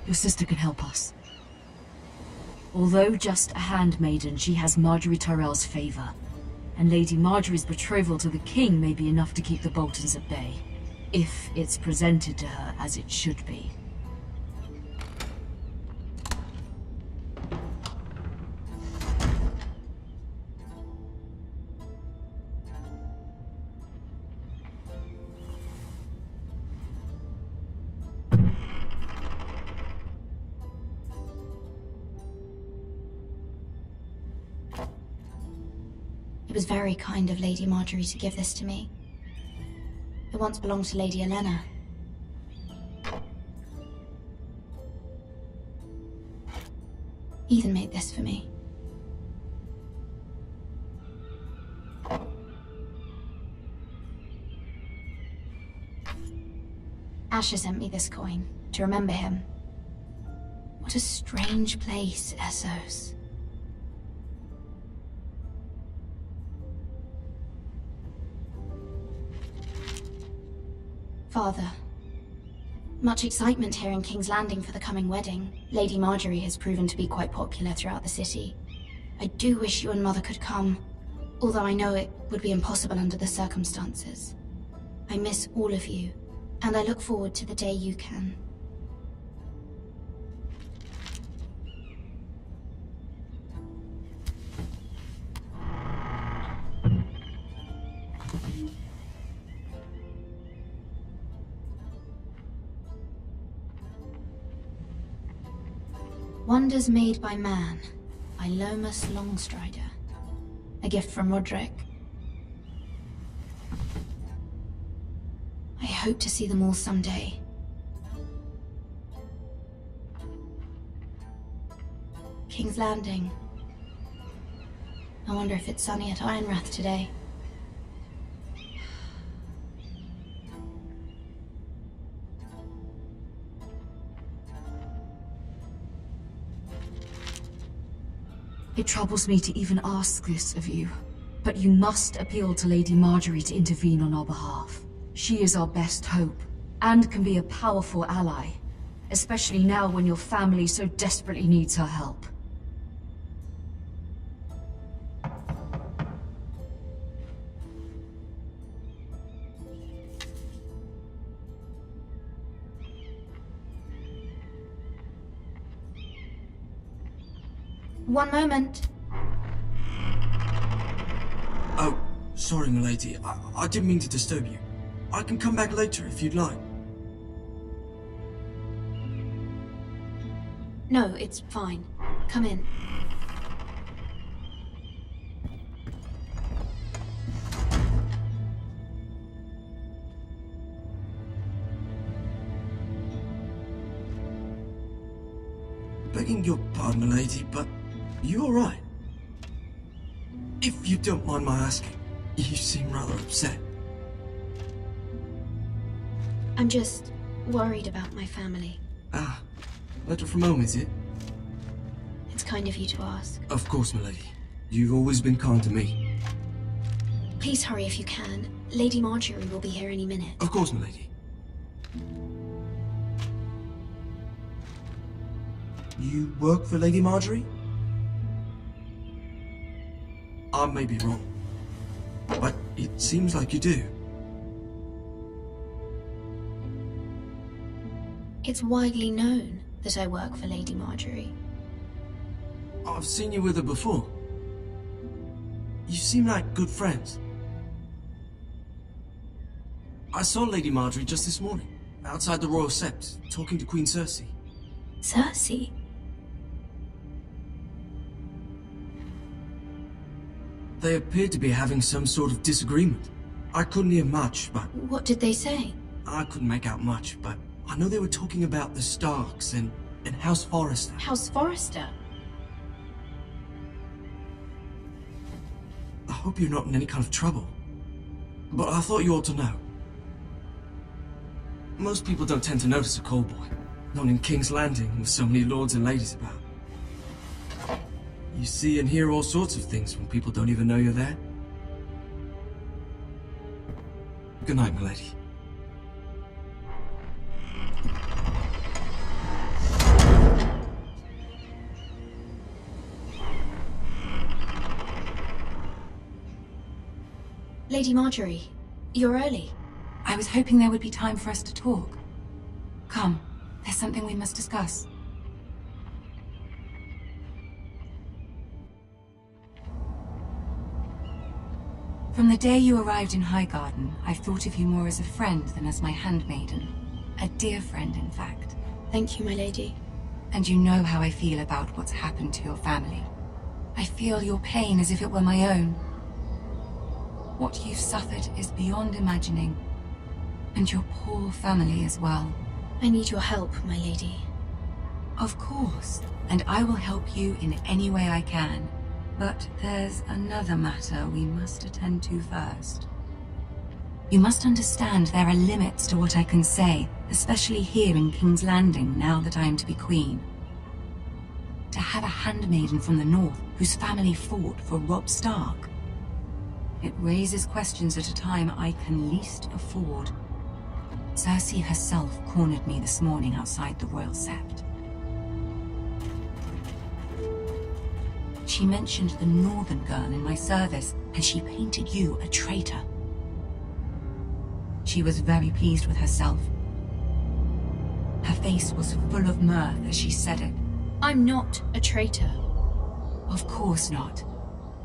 Your sister can help us. Although just a handmaiden, she has Marjorie Tyrell's favor. And Lady Marjorie's betrothal to the king may be enough to keep the Boltons at bay. If it's presented to her as it should be. It was very kind of Lady Marjorie to give this to me. It once belonged to Lady Elena. Ethan made this for me. Asher sent me this coin to remember him. What a strange place, Essos. Father, much excitement here in King's Landing for the coming wedding. Lady Marjorie has proven to be quite popular throughout the city. I do wish you and Mother could come, although I know it would be impossible under the circumstances. I miss all of you, and I look forward to the day you can. Wonders Made by Man, by Lomas Longstrider. A gift from Roderick. I hope to see them all someday. King's Landing. I wonder if it's sunny at Ironrath today. It troubles me to even ask this of you, but you must appeal to Lady Marjorie to intervene on our behalf. She is our best hope, and can be a powerful ally, especially now when your family so desperately needs her help. One moment. Oh, sorry, milady. I didn't mean to disturb you. I can come back later if you'd like. No, it's fine. Come in. Begging your pardon, milady, but you alright? If you don't mind my asking, you seem rather upset. I'm just worried about my family. Ah, letter from home, is it? It's kind of you to ask. Of course, milady. You've always been kind to me. Please hurry if you can. Lady Marjorie will be here any minute. Of course, milady. You work for Lady Marjorie? I may be wrong, but it seems like you do. It's widely known that I work for Lady Marjorie. I've seen you with her before. You seem like good friends. I saw Lady Marjorie just this morning, outside the Royal Sept, talking to Queen Cersei. Cersei? They appeared to be having some sort of disagreement. I couldn't hear much, but... What did they say? I couldn't make out much, but I know they were talking about the Starks and House Forrester. House Forrester? I hope you're not in any kind of trouble, but I thought you ought to know. Most people don't tend to notice a callboy, not in King's Landing with so many lords and ladies about. You see and hear all sorts of things when people don't even know you're there. Good night, milady. Lady Marjorie, you're early. I was hoping there would be time for us to talk. Come, there's something we must discuss. From the day you arrived in Highgarden, I've thought of you more as a friend than as my handmaiden. A dear friend, in fact. Thank you, my lady. And you know how I feel about what's happened to your family. I feel your pain as if it were my own. What you've suffered is beyond imagining. And your poor family as well. I need your help, my lady. Of course, and I will help you in any way I can. But there's another matter we must attend to first. You must understand there are limits to what I can say, especially here in King's Landing now that I am to be queen. To have a handmaiden from the north whose family fought for Robb Stark. It raises questions at a time I can least afford. Cersei herself cornered me this morning outside the Royal Sept. She mentioned the northern girl in my service, and she painted you a traitor. She was very pleased with herself. Her face was full of mirth as she said it. I'm not a traitor. Of course not.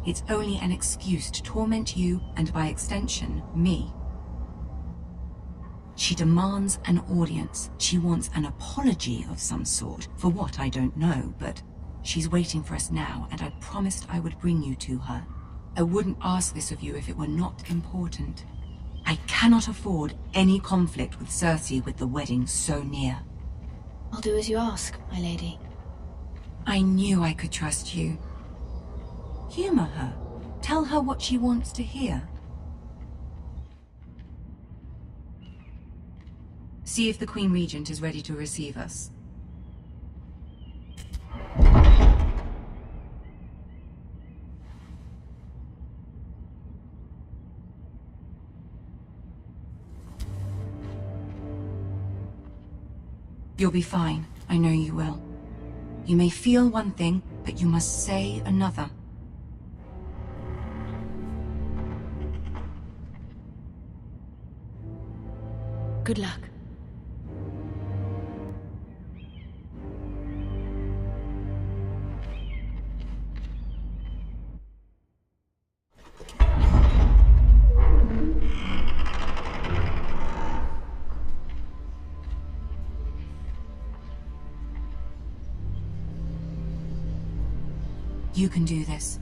It's only an excuse to torment you, and by extension, me. She demands an audience. She wants an apology of some sort. For what, I don't know, but she's waiting for us now, and I promised I would bring you to her. I wouldn't ask this of you if it were not important. I cannot afford any conflict with Cersei with the wedding so near. I'll do as you ask, my lady. I knew I could trust you. Humor her. Tell her what she wants to hear. See if the Queen Regent is ready to receive us. You'll be fine. I know you will. You may feel one thing, but you must say another. Good luck. You can do this.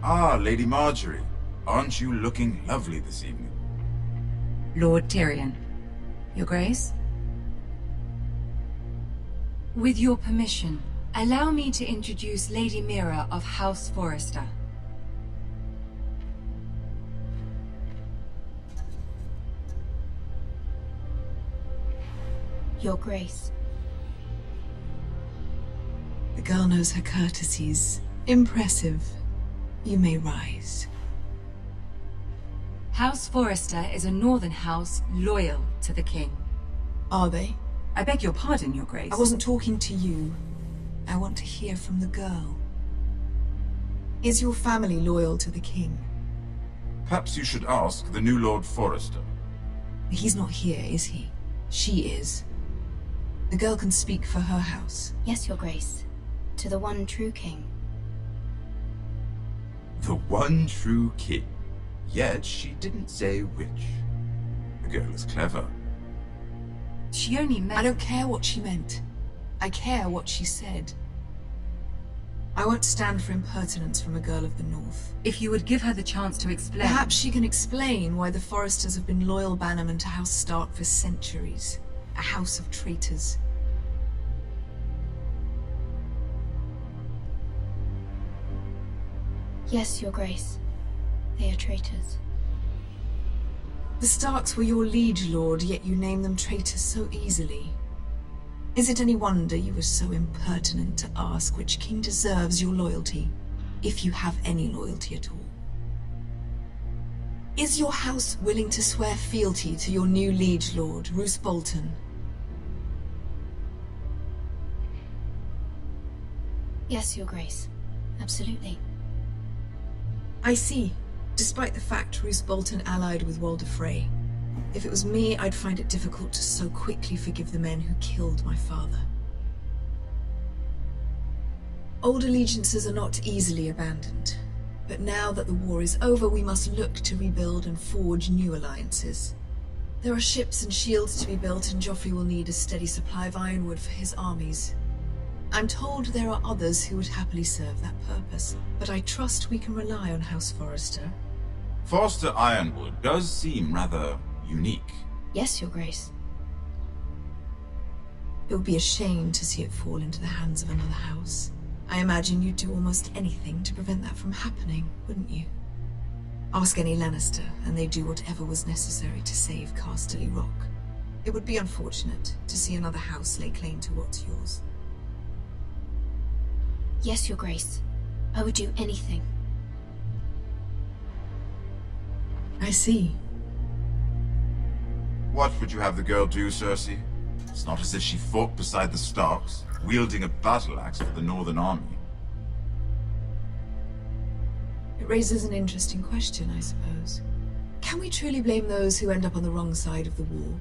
Ah, Lady Marjorie. Aren't you looking lovely this evening? Lord Tyrion. Your Grace? With your permission, allow me to introduce Lady Mira of House Forrester. Your Grace. The girl knows her courtesies. Impressive. You may rise. House Forrester is a northern house loyal to the king. Are they? I beg your pardon, Your Grace. I wasn't talking to you. I want to hear from the girl. Is your family loyal to the king? Perhaps you should ask the new Lord Forrester. He's not here, is he? She is. The girl can speak for her house. Yes, Your Grace. To the one true king. The one true king. Yet she didn't say which. The girl is clever. She only meant... I don't care what she meant. I care what she said. I won't stand for impertinence from a girl of the North. If you would give her the chance to explain... Perhaps she can explain why the Forresters have been loyal bannermen to House Stark for centuries. A house of traitors. Yes, Your Grace. They are traitors. The Starks were your liege lord, yet you name them traitors so easily. Is it any wonder you were so impertinent to ask which king deserves your loyalty, if you have any loyalty at all? Is your house willing to swear fealty to your new liege lord, Roose Bolton? Yes, Your Grace. Absolutely. I see. Despite the fact Roose Bolton allied with Walder Frey. If it was me, I'd find it difficult to so quickly forgive the men who killed my father. Old allegiances are not easily abandoned. But now that the war is over, we must look to rebuild and forge new alliances. There are ships and shields to be built, and Joffrey will need a steady supply of ironwood for his armies. I'm told there are others who would happily serve that purpose, but I trust we can rely on House Forrester. Forrester Ironwood does seem rather unique. Yes, Your Grace. It would be a shame to see it fall into the hands of another house. I imagine you'd do almost anything to prevent that from happening, wouldn't you? Ask any Lannister, and they'd do whatever was necessary to save Casterly Rock. It would be unfortunate to see another house lay claim to what's yours. Yes, Your Grace. I would do anything. I see. What would you have the girl do, Cersei? It's not as if she fought beside the Starks, wielding a battle axe for the Northern Army. It raises an interesting question, I suppose. can we truly blame those who end up on the wrong side of the war?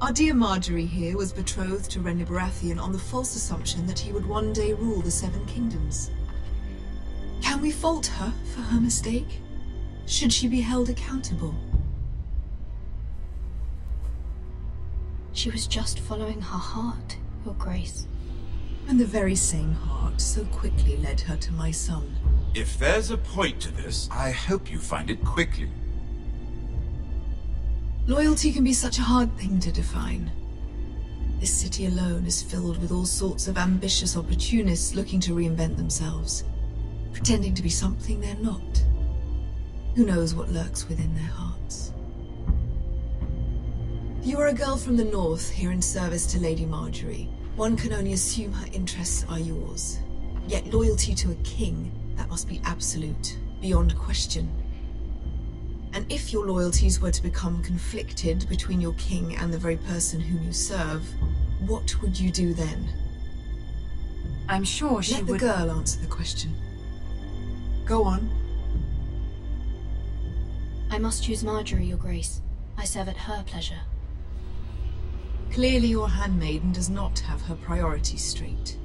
Our dear Marjorie here was betrothed to Renly Baratheon on the false assumption that he would one day rule the Seven Kingdoms. Can we fault her for her mistake? Should she be held accountable? She was just following her heart, Your Grace. And the very same heart so quickly led her to my son. If there's a point to this, I hope you find it quickly. Loyalty can be such a hard thing to define. This city alone is filled with all sorts of ambitious opportunists looking to reinvent themselves, pretending to be something they're not. Who knows what lurks within their hearts? You are a girl from the north, here in service to Lady Marjorie. One can only assume her interests are yours. Yet loyalty to a king, that must be absolute, beyond question. And if your loyalties were to become conflicted between your king and the very person whom you serve, what would you do then? I'm sure she would... would... Let the girl answer the question. Go on. I must choose Marjorie, Your Grace. I serve at her pleasure. Clearly your handmaiden does not have her priorities straight.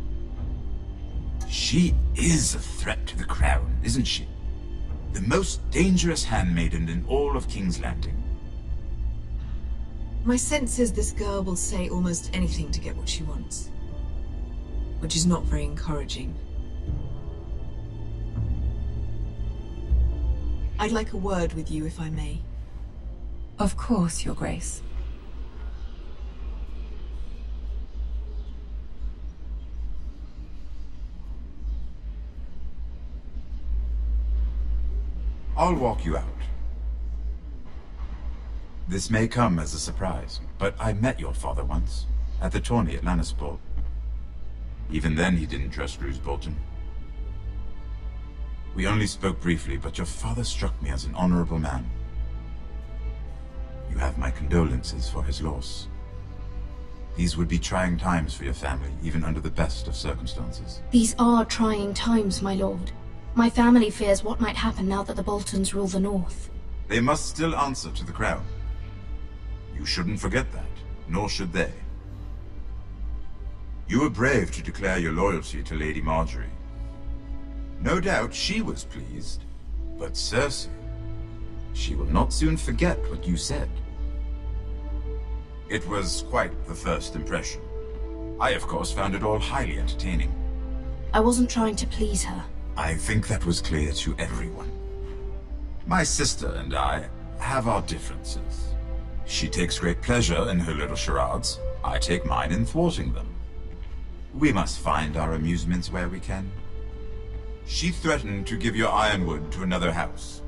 She is a threat to the crown, isn't she? The most dangerous handmaiden in all of King's Landing. My sense is this girl will say almost anything to get what she wants. Which is not very encouraging. I'd like a word with you, if I may. Of course, Your Grace. I'll walk you out. This may come as a surprise, but I met your father once, at the tourney at Lannisport. Even then he didn't trust Roose Bolton. We only spoke briefly, but your father struck me as an honorable man. You have my condolences for his loss. These would be trying times for your family, even under the best of circumstances. These are trying times, my lord. My family fears what might happen now that the Boltons rule the North. They must still answer to the crown. You shouldn't forget that, nor should they. You were brave to declare your loyalty to Lady Marjorie. No doubt she was pleased, but Cersei, she will not soon forget what you said. It was quite the first impression. I, of course, found it all highly entertaining. I wasn't trying to please her. I think that was clear to everyone. My sister and I have our differences. She takes great pleasure in her little charades. I take mine in thwarting them. We must find our amusements where we can. She threatened to give your ironwood to another house.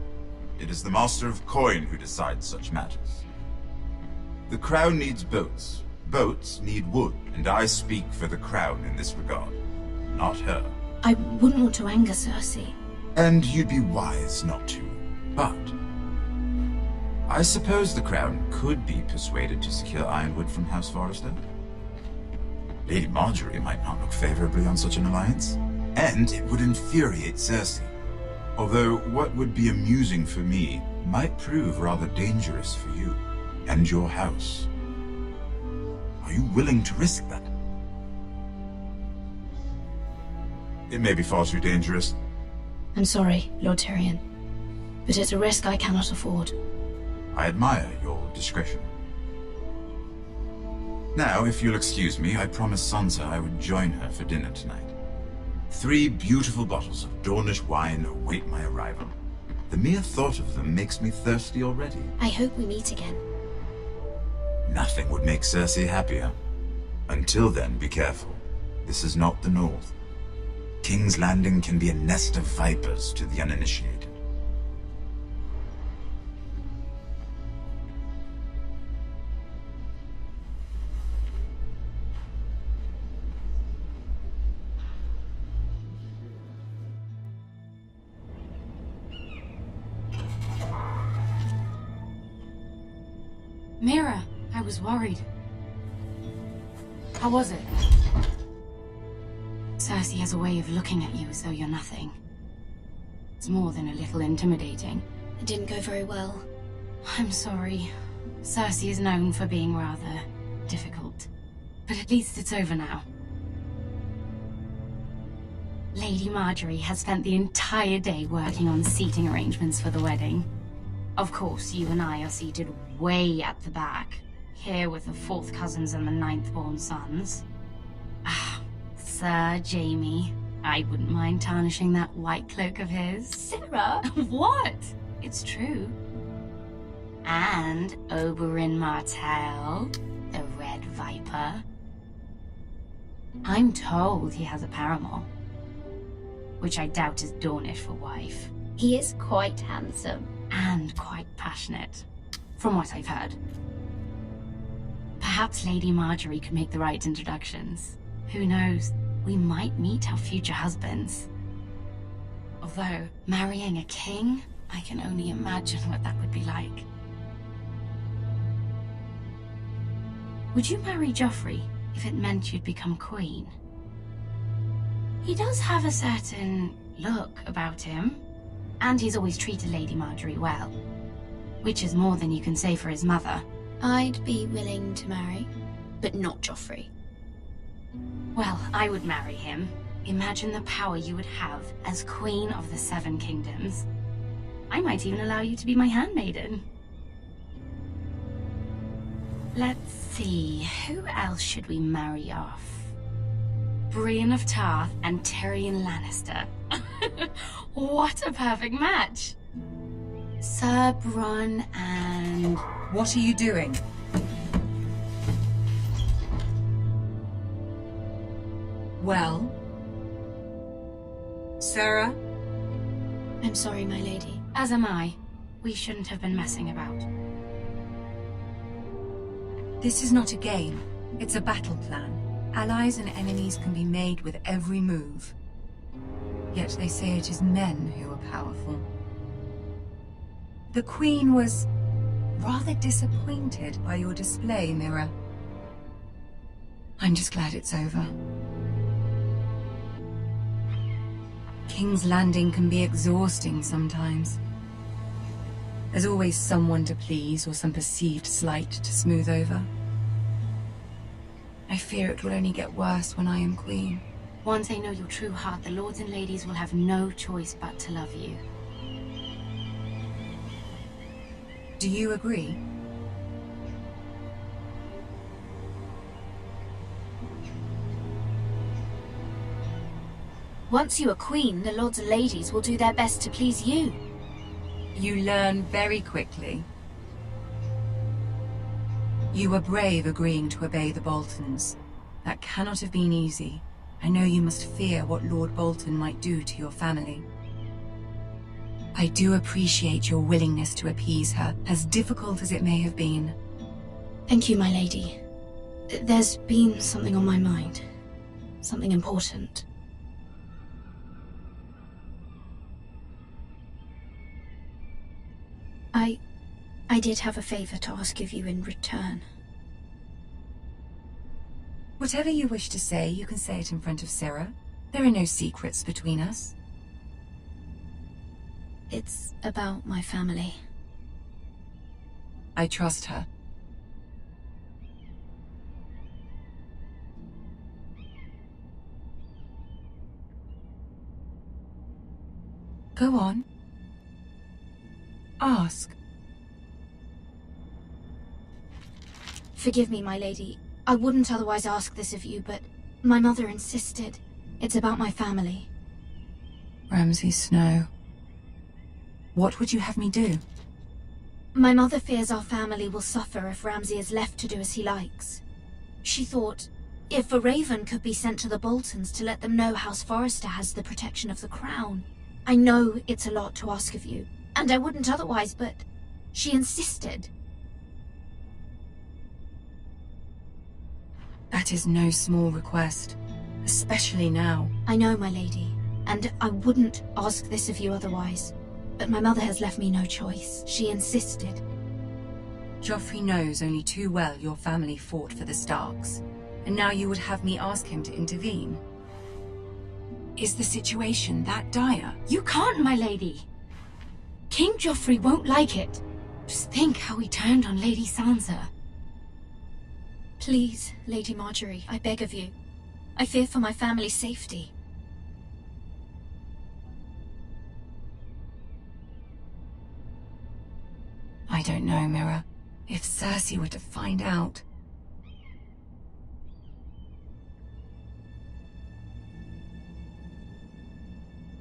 It is the Master of Coin who decides such matters. The crown needs boats. Boats need wood, and I speak for the crown in this regard, not her. I wouldn't want to anger Cersei. And you'd be wise not to. But I suppose the crown could be persuaded to secure ironwood from House Forrester. Lady Marjorie might not look favorably on such an alliance, and it would infuriate Cersei. Although what would be amusing for me might prove rather dangerous for you and your house. Are you willing to risk that? It may be far too dangerous. I'm sorry, Lord Tyrion, but it's a risk I cannot afford. I admire your discretion. Now, if you'll excuse me, I promised Sansa I would join her for dinner tonight. 3 beautiful bottles of Dornish wine await my arrival. The mere thought of them makes me thirsty already. I hope we meet again. Nothing would make Cersei happier. Until then, be careful. This is not the North. King's Landing can be a nest of vipers to the uninitiated. Mira, I was worried. How was it? Cersei has a way of looking at you as though you're nothing. It's more than a little intimidating. It didn't go very well. I'm sorry. Cersei is known for being rather difficult. But at least it's over now. Lady Marjorie has spent the entire day working on seating arrangements for the wedding. Of course, you and I are seated way at the back, here with the 4th cousins and the 9th-born sons. Ah, Sir Jaime. I wouldn't mind tarnishing that white cloak of his. Sarah? What? It's true. And Oberyn Martell, the Red Viper. I'm told he has a paramour, which I doubt is Dornish for wife. He is quite handsome. And quite passionate, from what I've heard. Perhaps Lady Marjorie could make the right introductions. Who knows? We might meet our future husbands. Although, marrying a king, I can only imagine what that would be like. Would you marry Joffrey if it meant you'd become queen? He does have a certain look about him, and he's always treated Lady Marjorie well, which is more than you can say for his mother. I'd be willing to marry, but not Joffrey. Well, I would marry him. Imagine the power you would have as Queen of the 7 Kingdoms. I might even allow you to be my handmaiden. Let's see, who else should we marry off? Brienne of Tarth and Tyrion Lannister. What a perfect match! Sir Bronn and... What are you doing? Well? Sarah? I'm sorry, my lady. As am I. We shouldn't have been messing about. This is not a game. It's a battle plan. Allies and enemies can be made with every move. Yet they say it is men who are powerful. The Queen was rather disappointed by your display, Mira. I'm just glad it's over. King's Landing can be exhausting sometimes. There's always someone to please or some perceived slight to smooth over. I fear it will only get worse when I am queen. Once they know your true heart, the lords and ladies will have no choice but to love you. Do you agree? Once you are queen, the lords and ladies will do their best to please you. You learn very quickly. You were brave agreeing to obey the Boltons. That cannot have been easy. I know you must fear what Lord Bolton might do to your family. I do appreciate your willingness to appease her, as difficult as it may have been. Thank you, my lady. There's been something on my mind. Something important. I did have a favor to ask of you in return. Whatever you wish to say, you can say it in front of Sarah. There are no secrets between us. It's about my family. I trust her. Go on. Ask. Forgive me, my lady. I wouldn't otherwise ask this of you, but my mother insisted. It's about my family. Ramsay Snow. What would you have me do? My mother fears our family will suffer if Ramsay is left to do as he likes. She thought, if a raven could be sent to the Boltons to let them know House Forrester has the protection of the crown. I know it's a lot to ask of you, and I wouldn't otherwise, but she insisted. That is no small request, especially now. I know, my lady, and I wouldn't ask this of you otherwise. But my mother has left me no choice. She insisted. Joffrey knows only too well your family fought for the Starks, and now you would have me ask him to intervene. Is the situation that dire? You can't, my lady! King Joffrey won't like it. Just think how he turned on Lady Sansa. Please, Lady Marjorie, I beg of you. I fear for my family's safety. I don't know, Mira. If Cersei were to find out...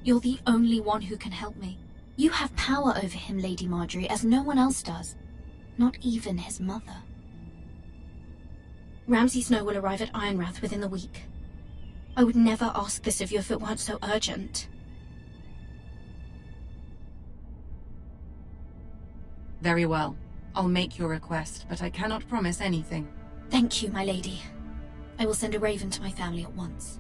You're the only one who can help me. You have power over him, Lady Marjorie, as no one else does. Not even his mother. Ramsay Snow will arrive at Ironrath within the week. I would never ask this of you if it weren't so urgent. Very well. I'll make your request, but I cannot promise anything. Thank you, my lady. I will send a raven to my family at once.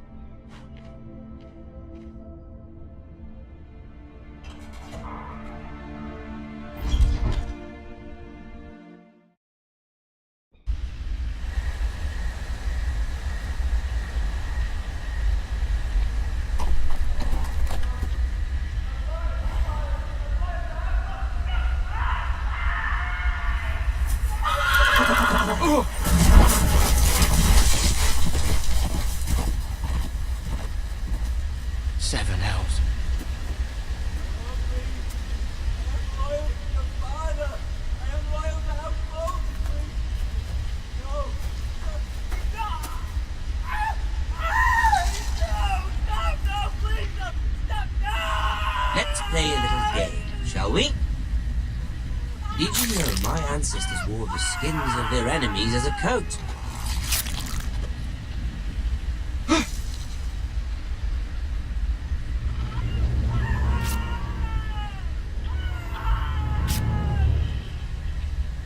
Seven hells. Let's play a little game, shall we? Did you know my ancestors wore the skins of their enemies as a coat?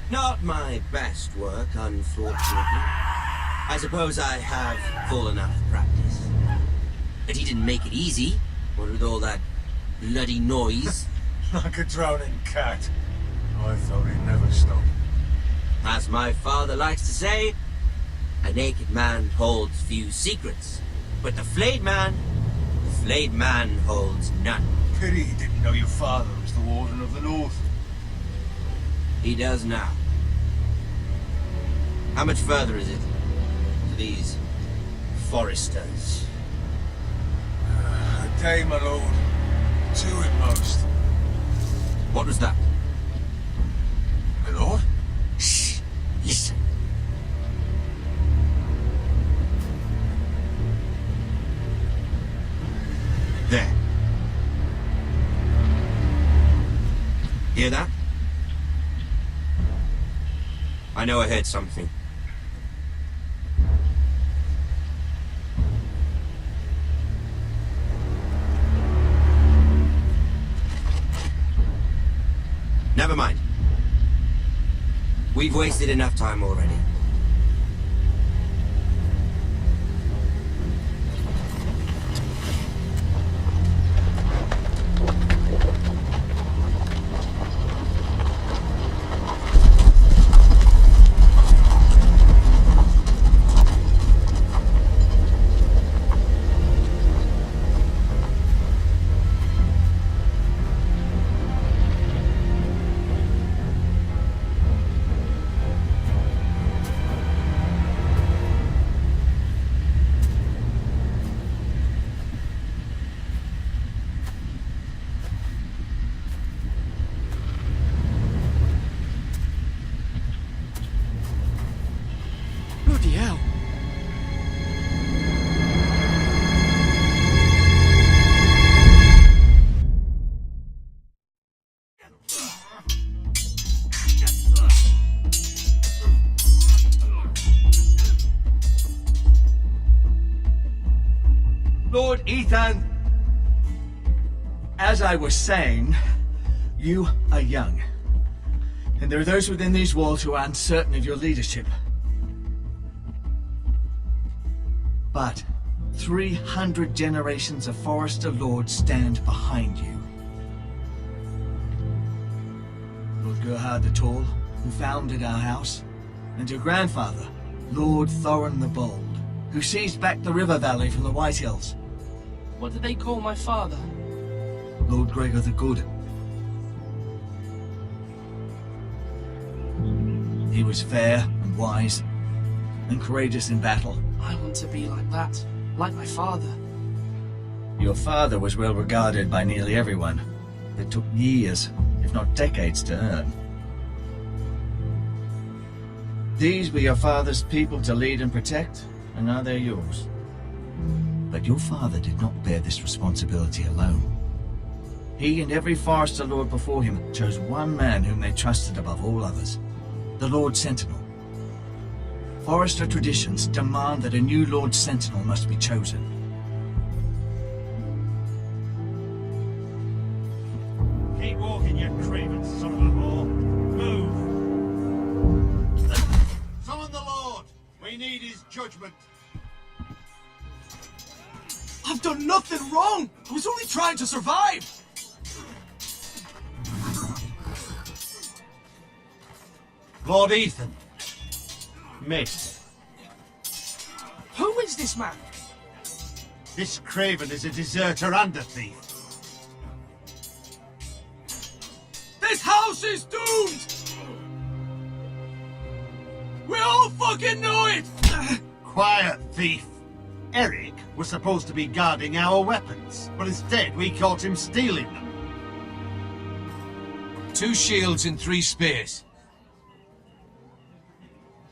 Not my best work, unfortunately. I suppose I have full enough practice. But he didn't make it easy, what with all that bloody noise. Like a drowning cat. I thought he'd never stop. As my father likes to say, a naked man holds few secrets, but the flayed man holds none. Pity he didn't know your father was the Warden of the North. He does now. How much further is it to these foresters? A day, my lord. 2 at most. What was that? My lord? Shh! Listen. There. Hear that? I know I heard something. Never mind. We've wasted enough time already. Bloody hell. Lord Ethan, as I was saying, you are young. And there are those within these walls who are uncertain of your leadership. But 300 generations of Forester Lords stand behind you. Lord Gerhard the Tall, who founded our house, and your grandfather, Lord Thorin the Bold, who seized back the river valley from the White Hills. What did they call my father? Lord Gregor the Good. He was fair and wise, and courageous in battle. I want to be like that, like my father. Your father was well regarded by nearly everyone. It took years, if not decades, to earn. These were your father's people to lead and protect, and now they're yours. But your father did not bear this responsibility alone. He and every Forester Lord before him chose one man whom they trusted above all others, the Lord Sentinel. Forester traditions demand that a new Lord Sentinel must be chosen. Keep walking, you craven son of a whore. Move! Summon the Lord! We need his judgment. I've done nothing wrong! I was only trying to survive! Lord Ethan. Miss. Who is this man? This craven is a deserter and a thief. This house is doomed! We all fucking know it! Quiet, thief. Eric was supposed to be guarding our weapons, but instead we caught him stealing them. 2 shields and 3 spears.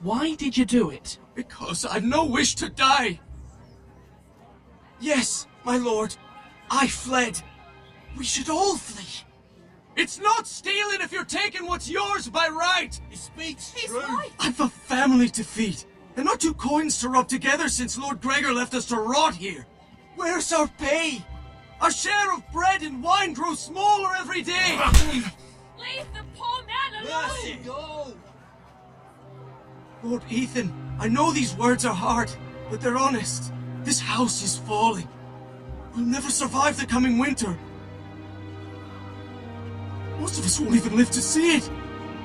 Why did you do it? Because I've no wish to die. Yes, my lord. I fled. We should all flee. It's not stealing if you're taking what's yours by right. He speaks He's true. right. I've a family to feed, and not 2 coins to rub together since Lord Gregor left us to rot here. Where's our pay? Our share of bread and wine grows smaller every day. Leave the poor man alone! Mercy, go! Lord Ethan, I know these words are hard, but they're honest. This house is falling. We'll never survive the coming winter. Most of us won't even live to see it.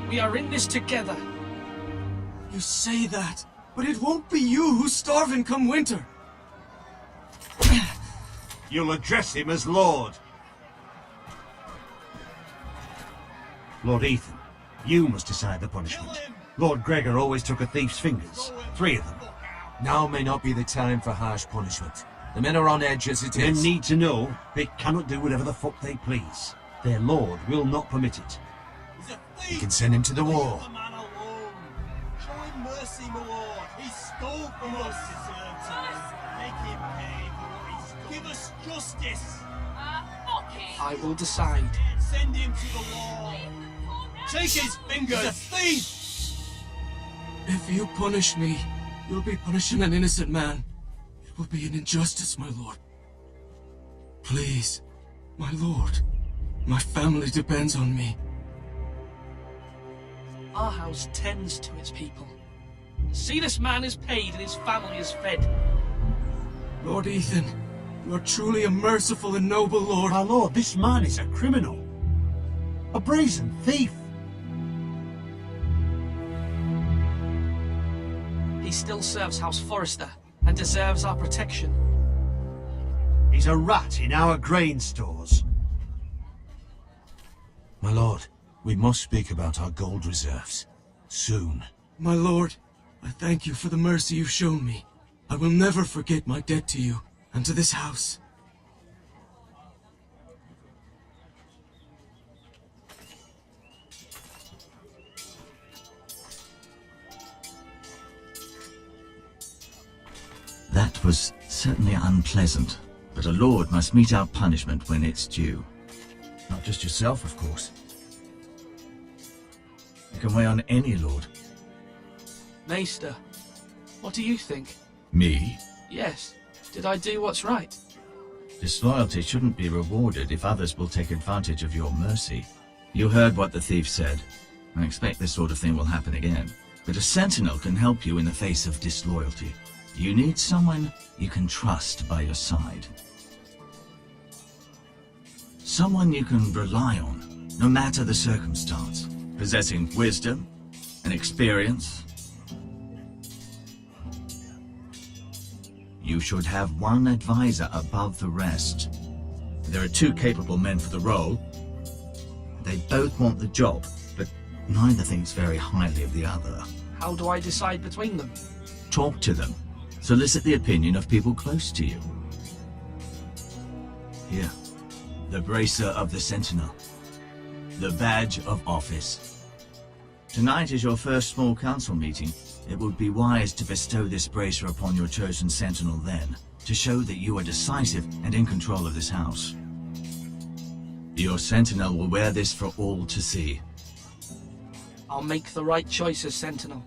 We are in this together. You say that, but it won't be you who's starving come winter. You'll address him as Lord. Lord Ethan, you must decide the punishment. Lord Gregor always took a thief's fingers. 3 of them. Now may not be the time for harsh punishment. The men are on edge as it The men is. need to know they cannot do whatever the fuck they please. Their lord will not permit it. You can send him to the wall. Show him mercy, my lord. He stole from us. Make him pay for what he stole. Give us justice. I will decide. Send him to the wall. Take his fingers. He's a thief. If you punish me, you'll be punishing an innocent man. It will be an injustice, my lord. Please, my lord. My family depends on me. Our house tends to its people. See, this man is paid and his family is fed. Lord Ethan, you are truly a merciful and noble lord. My lord, this man is a criminal. A brazen thief. He still serves House Forester and deserves our protection. He's a rat in our grain stores. My lord, we must speak about our gold reserves. Soon. My lord, I thank you for the mercy you've shown me. I will never forget my debt to you and to this house. That was certainly unpleasant, but a lord must mete out punishment when it's due. Not just yourself, of course. You can weigh on any lord. Maester, what do you think? Me? Yes. Did I do what's right? Disloyalty shouldn't be rewarded if others will take advantage of your mercy. You heard what the thief said. I expect this sort of thing will happen again. But a sentinel can help you in the face of disloyalty. You need someone you can trust by your side. Someone you can rely on, no matter the circumstance. Possessing wisdom and experience. You should have one advisor above the rest. There are 2 capable men for the role. They both want the job, but Neither thinks very highly of the other. How do I decide between them? Talk to them. Solicit the opinion of people close to you. Here. The Bracer of the Sentinel. The Badge of Office. Tonight is your first small council meeting. It would be wise to bestow this bracer upon your chosen sentinel then, to show that you are decisive and in control of this house. Your sentinel will wear this for all to see. I'll make the right choice as sentinel.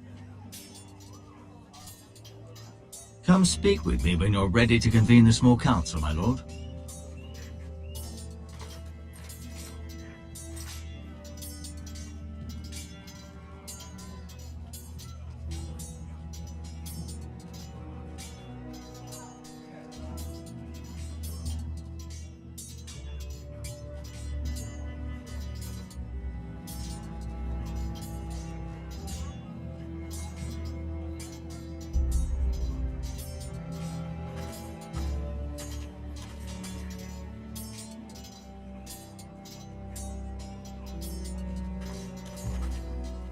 Come speak with me when you're ready to convene the small council, my lord.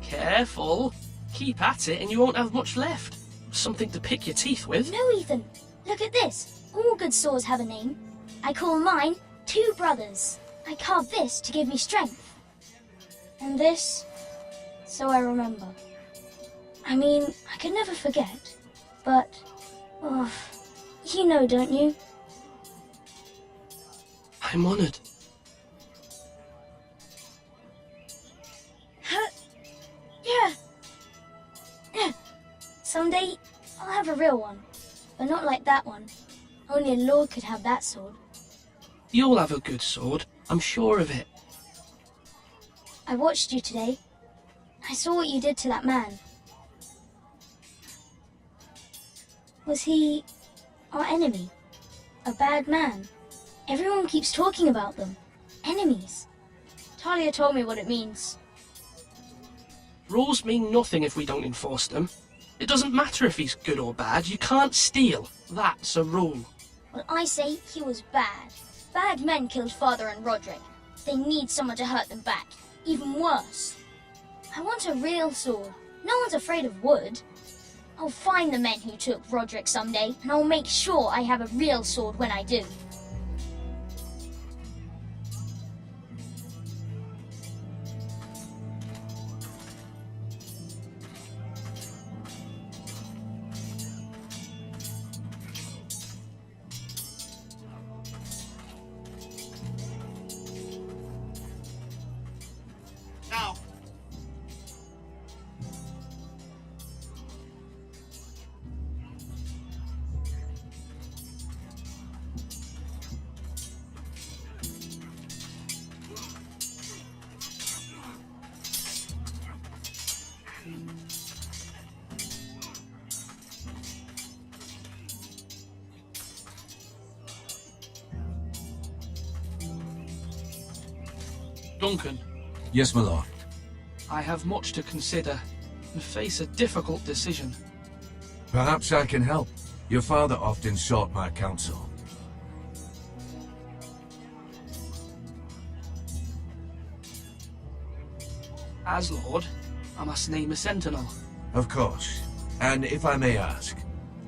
Careful. Keep at it and you won't have much left. Something to pick your teeth with. No, Ethan. Look at this. All good swords have a name. I call mine Two Brothers. I carved this to give me strength. And this, so I remember. I mean, I could never forget. But, oh, you know, don't you? I'm honored. Yeah. Someday, I'll have a real one. But not like that one. Only a lord could have that sword. You'll have a good sword. I'm sure of it. I watched you today. I saw what you did to that man. Was he our enemy? A bad man? Everyone keeps talking about them. Enemies. Talia told me what it means. Rules mean nothing if we don't enforce them. It doesn't matter if he's good or bad. You can't steal. That's a rule. Well, I say he was bad. Bad men killed Father and Roderick. They need someone to hurt them back. Even worse. I want a real sword. No one's afraid of wood. I'll find the men who took Roderick someday, and I'll make sure I have a real sword when I do. Duncan. Yes, my lord. I have much to consider and face a difficult decision. Perhaps I can help. Your father often sought my counsel. As Lord, I must name a sentinel. Of course. And if I may ask,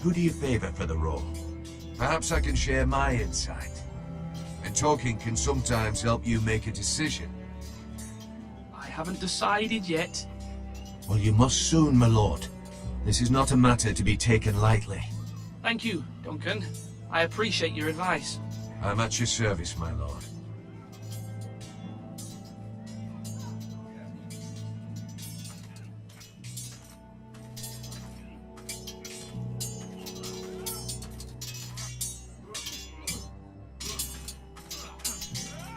who do you favor for the role? Perhaps I can share my insight. And talking can sometimes help you make a decision. I haven't decided yet. Well, you must soon, my lord. This is not a matter to be taken lightly. Thank you, Duncan. I appreciate your advice. I'm at your service, my lord.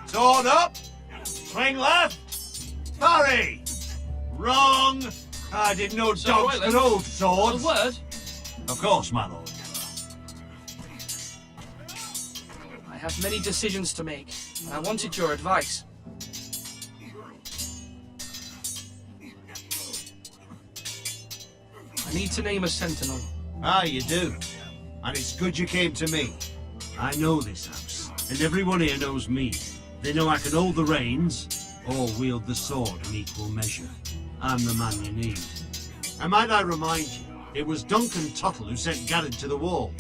Sword up! Swing left! Parry! Wrong! I didn't know dogs could hold swords. A word? Of course, my lord. I have many decisions to make, and I wanted your advice. I need to name a sentinel. Ah, you do. And it's good you came to me. I know this house, and everyone here knows me. They know I can hold the reins, or wield the sword in equal measure. I'm the man you need. And might I remind you, it was Duncan Tuttle who sent Garrett to the wall.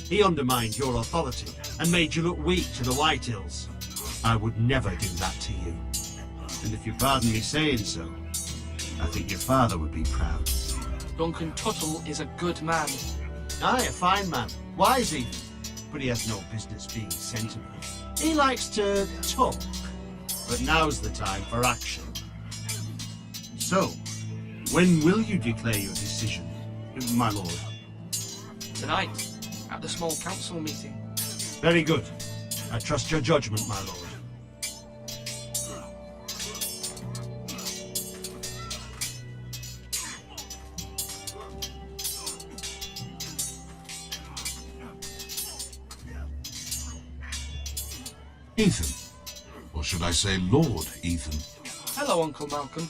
He undermined your authority and made you look weak to the Whitehills. I would never do that to you. And if you pardon me saying so, I think your father would be proud. Duncan Tuttle is a good man. Aye, a fine man. Wise even. But he has no business being sensible. He likes to talk. But now's the time for action. So, when will you declare your decision, my lord? Tonight, at the small council meeting. Very good. I trust your judgment, my lord. Ethan. Or should I say Lord Ethan? Hello, Uncle Malcolm.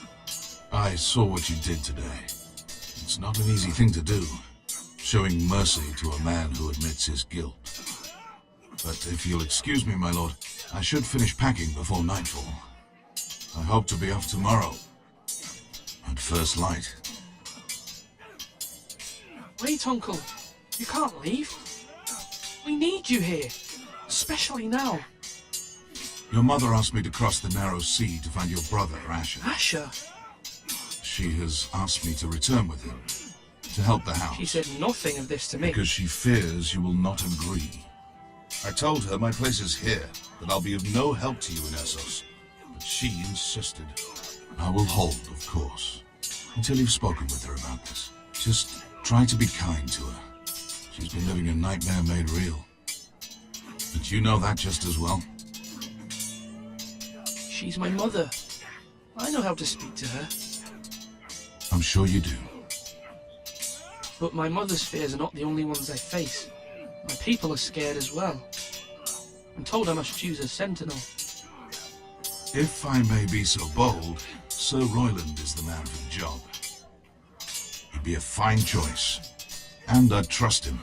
I saw what you did today. It's not an easy thing to do, showing mercy to a man who admits his guilt. But if you'll excuse me, my lord, I should finish packing before nightfall. I hope to be off tomorrow, at first light. Wait, Uncle. You can't leave. We need you here, especially now. Your mother asked me to cross the narrow sea to find your brother, Asher. Asher? She has asked me to return with him, to help the house. She said nothing of this to me. Because she fears you will not agree. I told her my place is here, that I'll be of no help to you in Essos. But she insisted. I will hold, of course, until you've spoken with her about this. Just try to be kind to her. She's been living a nightmare made real. But you know that just as well. She's my mother. I know how to speak to her. I'm sure you do. But my mother's fears are not the only ones I face. My people are scared as well. I'm told I must choose a sentinel. If I may be so bold, Sir Royland is the man for the job. He'd be a fine choice. And I'd trust him.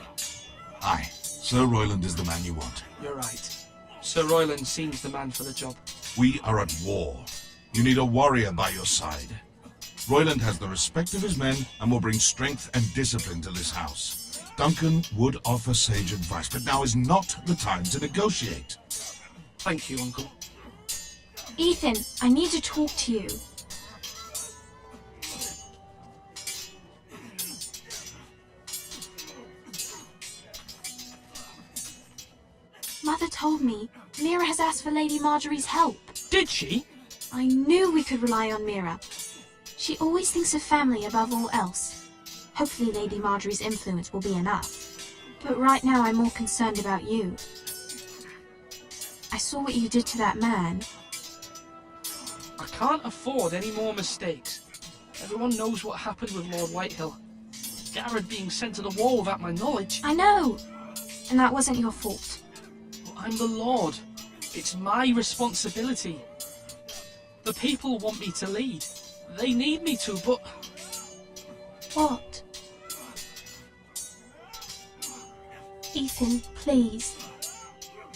Aye, Sir Royland is the man you want. You're right. Sir Royland seems the man for the job. We are at war. You need a warrior by your side. Royland has the respect of his men and will bring strength and discipline to this house. Duncan would offer sage advice, but now is not the time to negotiate. Thank you, Uncle. Ethan, I need to talk to you. Mother told me Mira has asked for Lady Marjorie's help. Did she? I knew we could rely on Mira. She always thinks of family above all else. Hopefully Lady Marjorie's influence will be enough. But right now I'm more concerned about you. I saw what you did to that man. I can't afford any more mistakes. Everyone knows what happened with Lord Whitehill. Garrett being sent to the wall without my knowledge. I know! And that wasn't your fault. But I'm the Lord. It's my responsibility. The people want me to lead. They need me to, but... What? Ethan, please.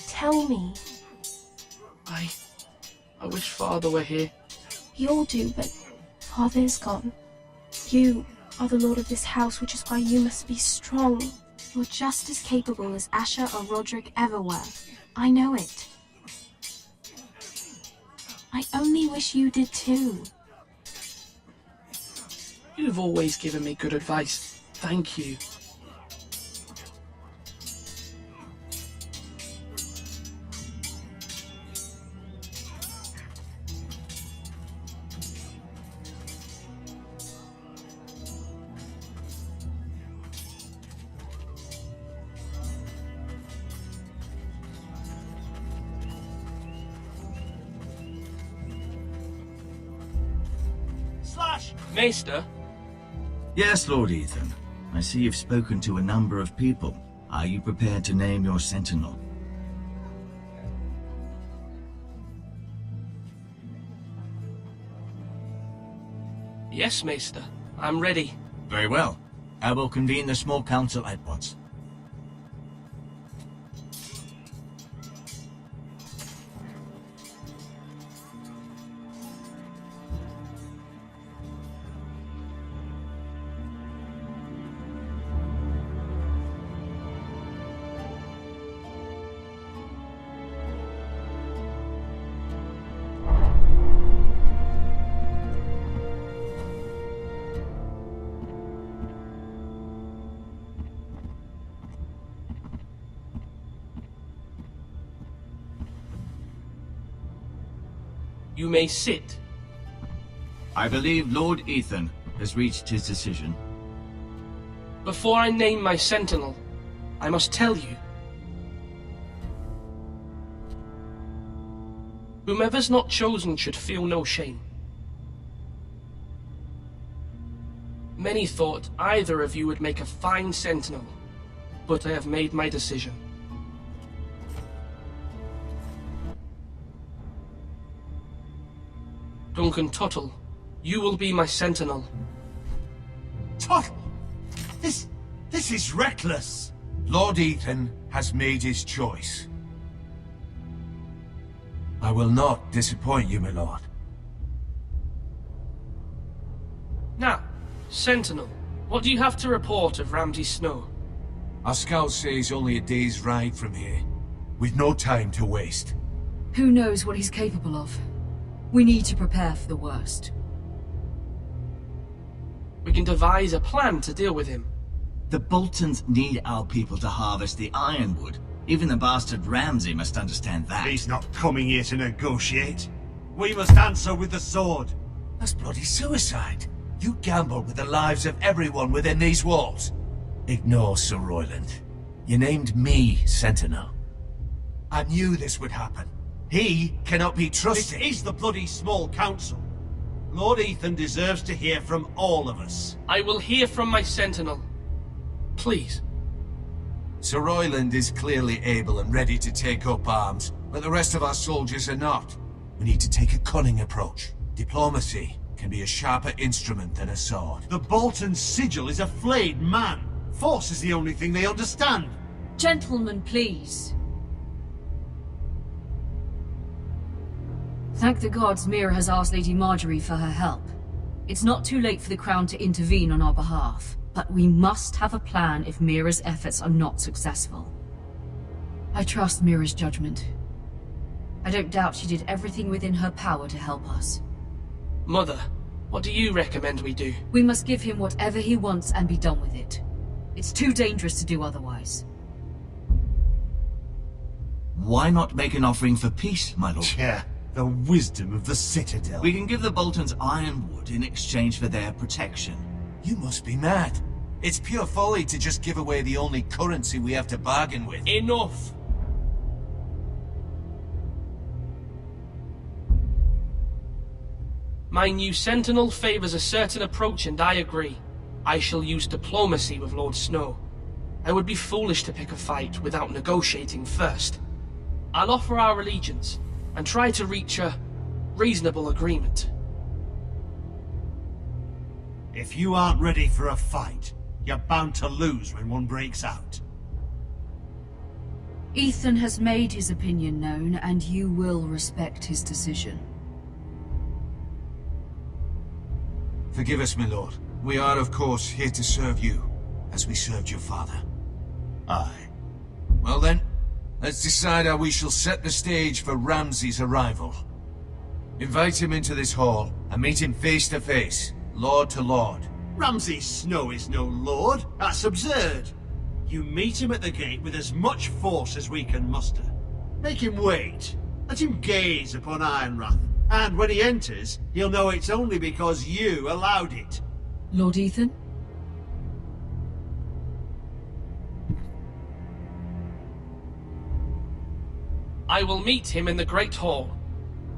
Tell me. I wish Father were here. We all do, but Father is gone. You are the lord of this house, which is why you must be strong. You're just as capable as Asher or Roderick ever were. I know it. I only wish you did too. You've always given me good advice. Thank you. Maester? Yes, Lord Ethan. I see you've spoken to a number of people. Are you prepared to name your sentinel? Yes, Maester. I'm ready. Very well. I will convene the small council at once. You may sit. I believe Lord Ethan has reached his decision. Before I name my sentinel, I must tell you. Whomever's not chosen should feel no shame. Many thought either of you would make a fine sentinel, but I have made my decision. Duncan Tuttle, you will be my sentinel. Tuttle! This is reckless! Lord Ethan has made his choice. I will not disappoint you, my lord. Now, Sentinel, what do you have to report of Ramsay Snow? Our scouts say he's only a day's ride from here, with no time to waste. Who knows what he's capable of? We need to prepare for the worst. We can devise a plan to deal with him. The Boltons need our people to harvest the ironwood. Even the bastard Ramsay must understand that. He's not coming here to negotiate. We must answer with the sword. That's bloody suicide. You gamble with the lives of everyone within these walls. Ignore Sir Royland. You named me Sentinel. I knew this would happen. He cannot be trusted. This is the bloody small council. Lord Ethan deserves to hear from all of us. I will hear from my sentinel. Please. Sir Royland is clearly able and ready to take up arms, but the rest of our soldiers are not. We need to take a cunning approach. Diplomacy can be a sharper instrument than a sword. The Bolton sigil is a flayed man. Force is the only thing they understand. Gentlemen, please. Thank the gods Mira has asked Lady Marjorie for her help. It's not too late for the Crown to intervene on our behalf, but we must have a plan if Mira's efforts are not successful. I trust Mira's judgment. I don't doubt she did everything within her power to help us. Mother, what do you recommend we do? We must give him whatever he wants and be done with it. It's too dangerous to do otherwise. Why not make an offering for peace, my lord? Yeah, the wisdom of the Citadel. We can give the Boltons ironwood in exchange for their protection. You must be mad. It's pure folly to just give away the only currency we have to bargain with. Enough! My new sentinel favors a certain approach, and I agree. I shall use diplomacy with Lord Snow. I would be foolish to pick a fight without negotiating first. I'll offer our allegiance, and try to reach a reasonable agreement. If you aren't ready for a fight, you're bound to lose when one breaks out. Ethan has made his opinion known, and you will respect his decision. Forgive us, my lord. We are, of course, here to serve you, as we served your father. Aye. Well then, let's decide how we shall set the stage for Ramsay's arrival. Invite him into this hall, and meet him face to face, lord to lord. Ramsay Snow is no lord. That's absurd. You meet him at the gate with as much force as we can muster. Make him wait. Let him gaze upon Ironrath. And when he enters, he'll know it's only because you allowed it. Lord Ethan? I will meet him in the Great Hall.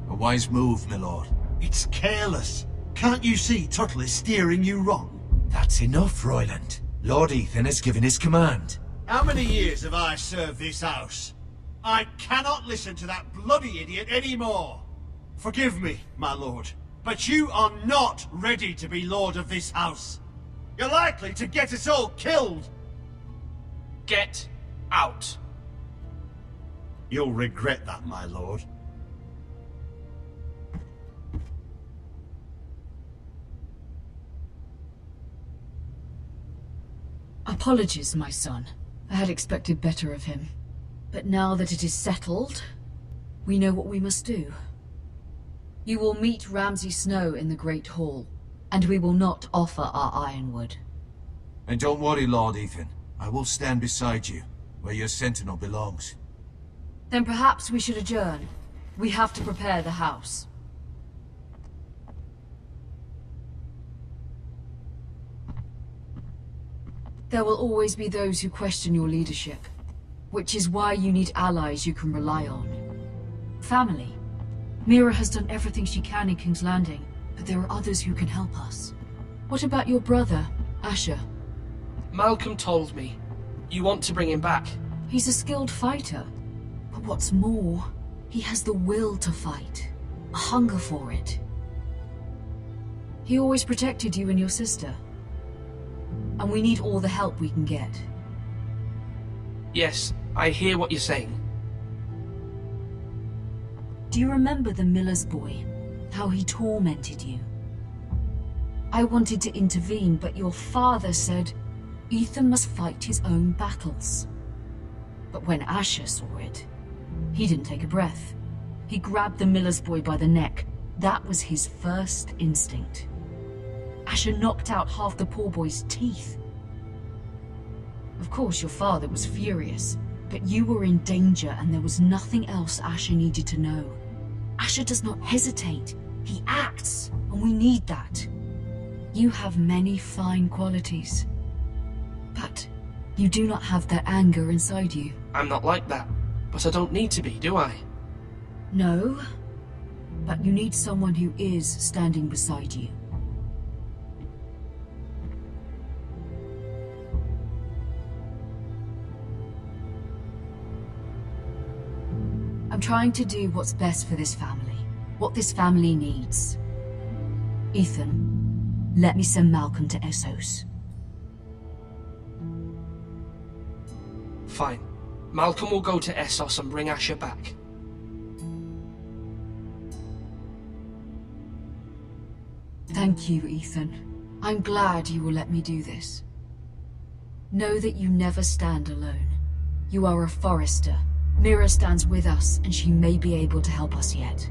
A wise move, my lord. It's careless. Can't you see Tuttle is steering you wrong? That's enough, Royland. Lord Ethan has given his command. How many years have I served this house? I cannot listen to that bloody idiot anymore. Forgive me, my lord, but you are not ready to be lord of this house. You're likely to get us all killed. Get out. You'll regret that, my lord. Apologies, my son. I had expected better of him. But now that it is settled, we know what we must do. You will meet Ramsay Snow in the Great Hall, and we will not offer our ironwood. And don't worry, Lord Ethan. I will stand beside you, where your sentinel belongs. Then perhaps we should adjourn. We have to prepare the house. There will always be those who question your leadership, which is why you need allies you can rely on. Family. Mira has done everything she can in King's Landing, but there are others who can help us. What about your brother, Asher? Malcolm told me. You want to bring him back? He's a skilled fighter. But what's more, he has the will to fight. A hunger for it. He always protected you and your sister. And we need all the help we can get. Yes, I hear what you're saying. Do you remember the miller's boy? How he tormented you? I wanted to intervene, but your father said Ethan must fight his own battles. But when Asher saw it, he didn't take a breath. He grabbed the miller's boy by the neck. That was his first instinct. Asher knocked out half the poor boy's teeth. Of course, your father was furious, but you were in danger and there was nothing else Asher needed to know. Asher does not hesitate. He acts, and we need that. You have many fine qualities, but you do not have that anger inside you. I'm not like that, but I don't need to be, do I? No, but you need someone who is standing beside you. I'm trying to do what's best for this family, what this family needs. Ethan, let me send Malcolm to Essos. Fine. Malcolm will go to Essos and bring Asher back. Thank you, Ethan. I'm glad you will let me do this. Know that you never stand alone. You are a Forrester. Mira stands with us, and she may be able to help us yet.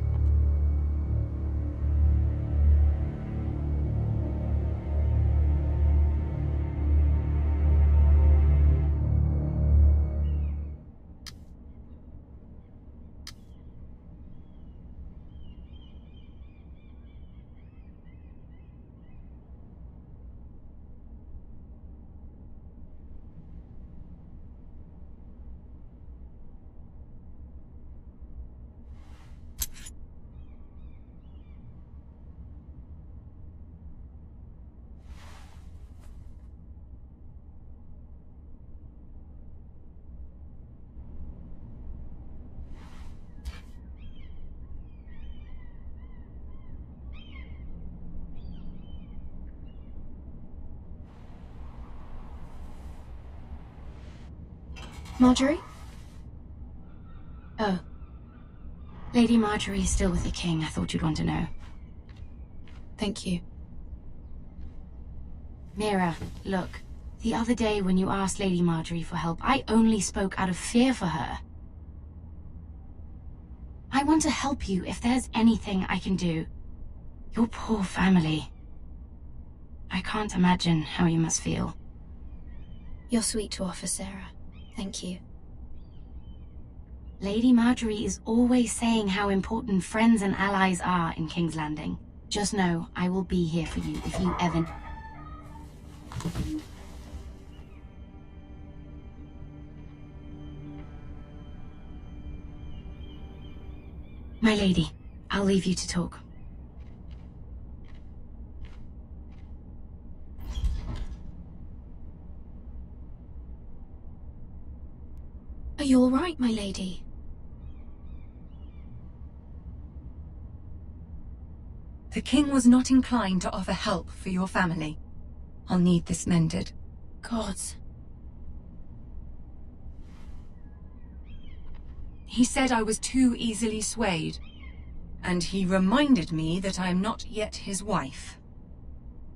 Marjorie? Oh. Lady Marjorie is still with the king. I thought you'd want to know. Thank you. Mira, look. The other day when you asked Lady Marjorie for help, I only spoke out of fear for her. I want to help you if there's anything I can do. Your poor family. I can't imagine how you must feel. You're sweet to offer, Sarah. Thank you. Lady Marjorie is always saying how important friends and allies are in King's Landing. Just know, I will be here for you if you ever... My lady, I'll leave you to talk. Are you all right, my lady? The king was not inclined to offer help for your family. I'll need this mended. Gods. He said I was too easily swayed. And he reminded me that I'm not yet his wife.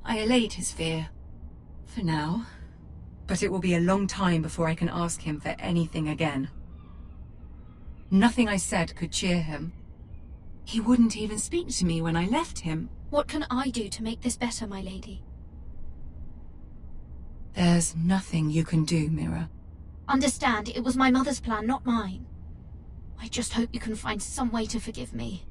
I allayed his fear. For now. But it will be a long time before I can ask him for anything again. Nothing I said could cheer him. He wouldn't even speak to me when I left him. What can I do to make this better, my lady? There's nothing you can do, Mira. Understand, it was my mother's plan, not mine. I just hope you can find some way to forgive me.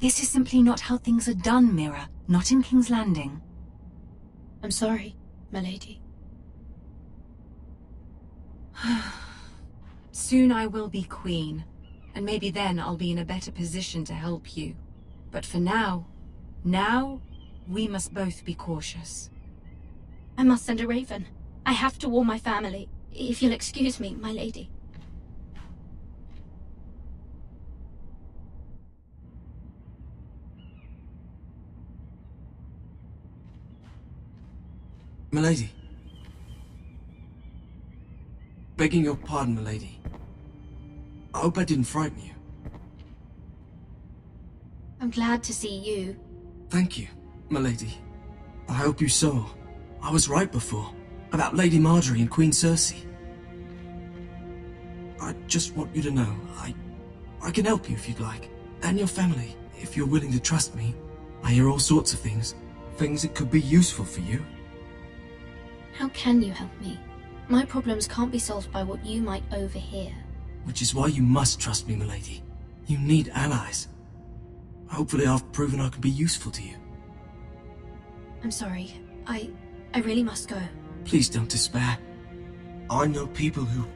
This is simply not how things are done, Mira. Not in King's Landing. I'm sorry, my lady. Soon I will be queen, and maybe then I'll be in a better position to help you. But for now, we must both be cautious. I must send a raven. I have to warn my family. If you'll excuse me, my lady. Milady. Begging your pardon, milady. I hope I didn't frighten you. I'm glad to see you. Thank you, milady. I hope you saw. I was right before. About Lady Marjorie and Queen Cersei. I just want you to know, I can help you if you'd like. And your family, if you're willing to trust me. I hear all sorts of things. Things that could be useful for you. How can you help me? My problems can't be solved by what you might overhear. Which is why you must trust me, milady. You need allies. Hopefully I've proven I can be useful to you. I'm sorry. I really must go. Please don't despair. I know people who'd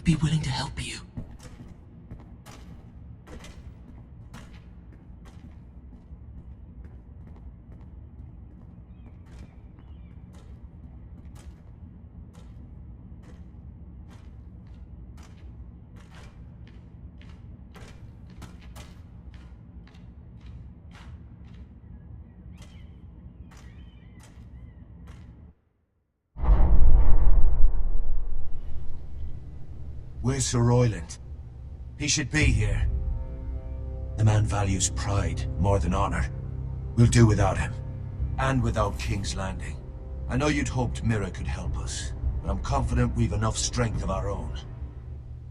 be willing to help you. Where's Sir Royland? He should be here. The man values pride more than honor. We'll do without him. And without King's Landing. I know you'd hoped Mira could help us, but I'm confident we've enough strength of our own.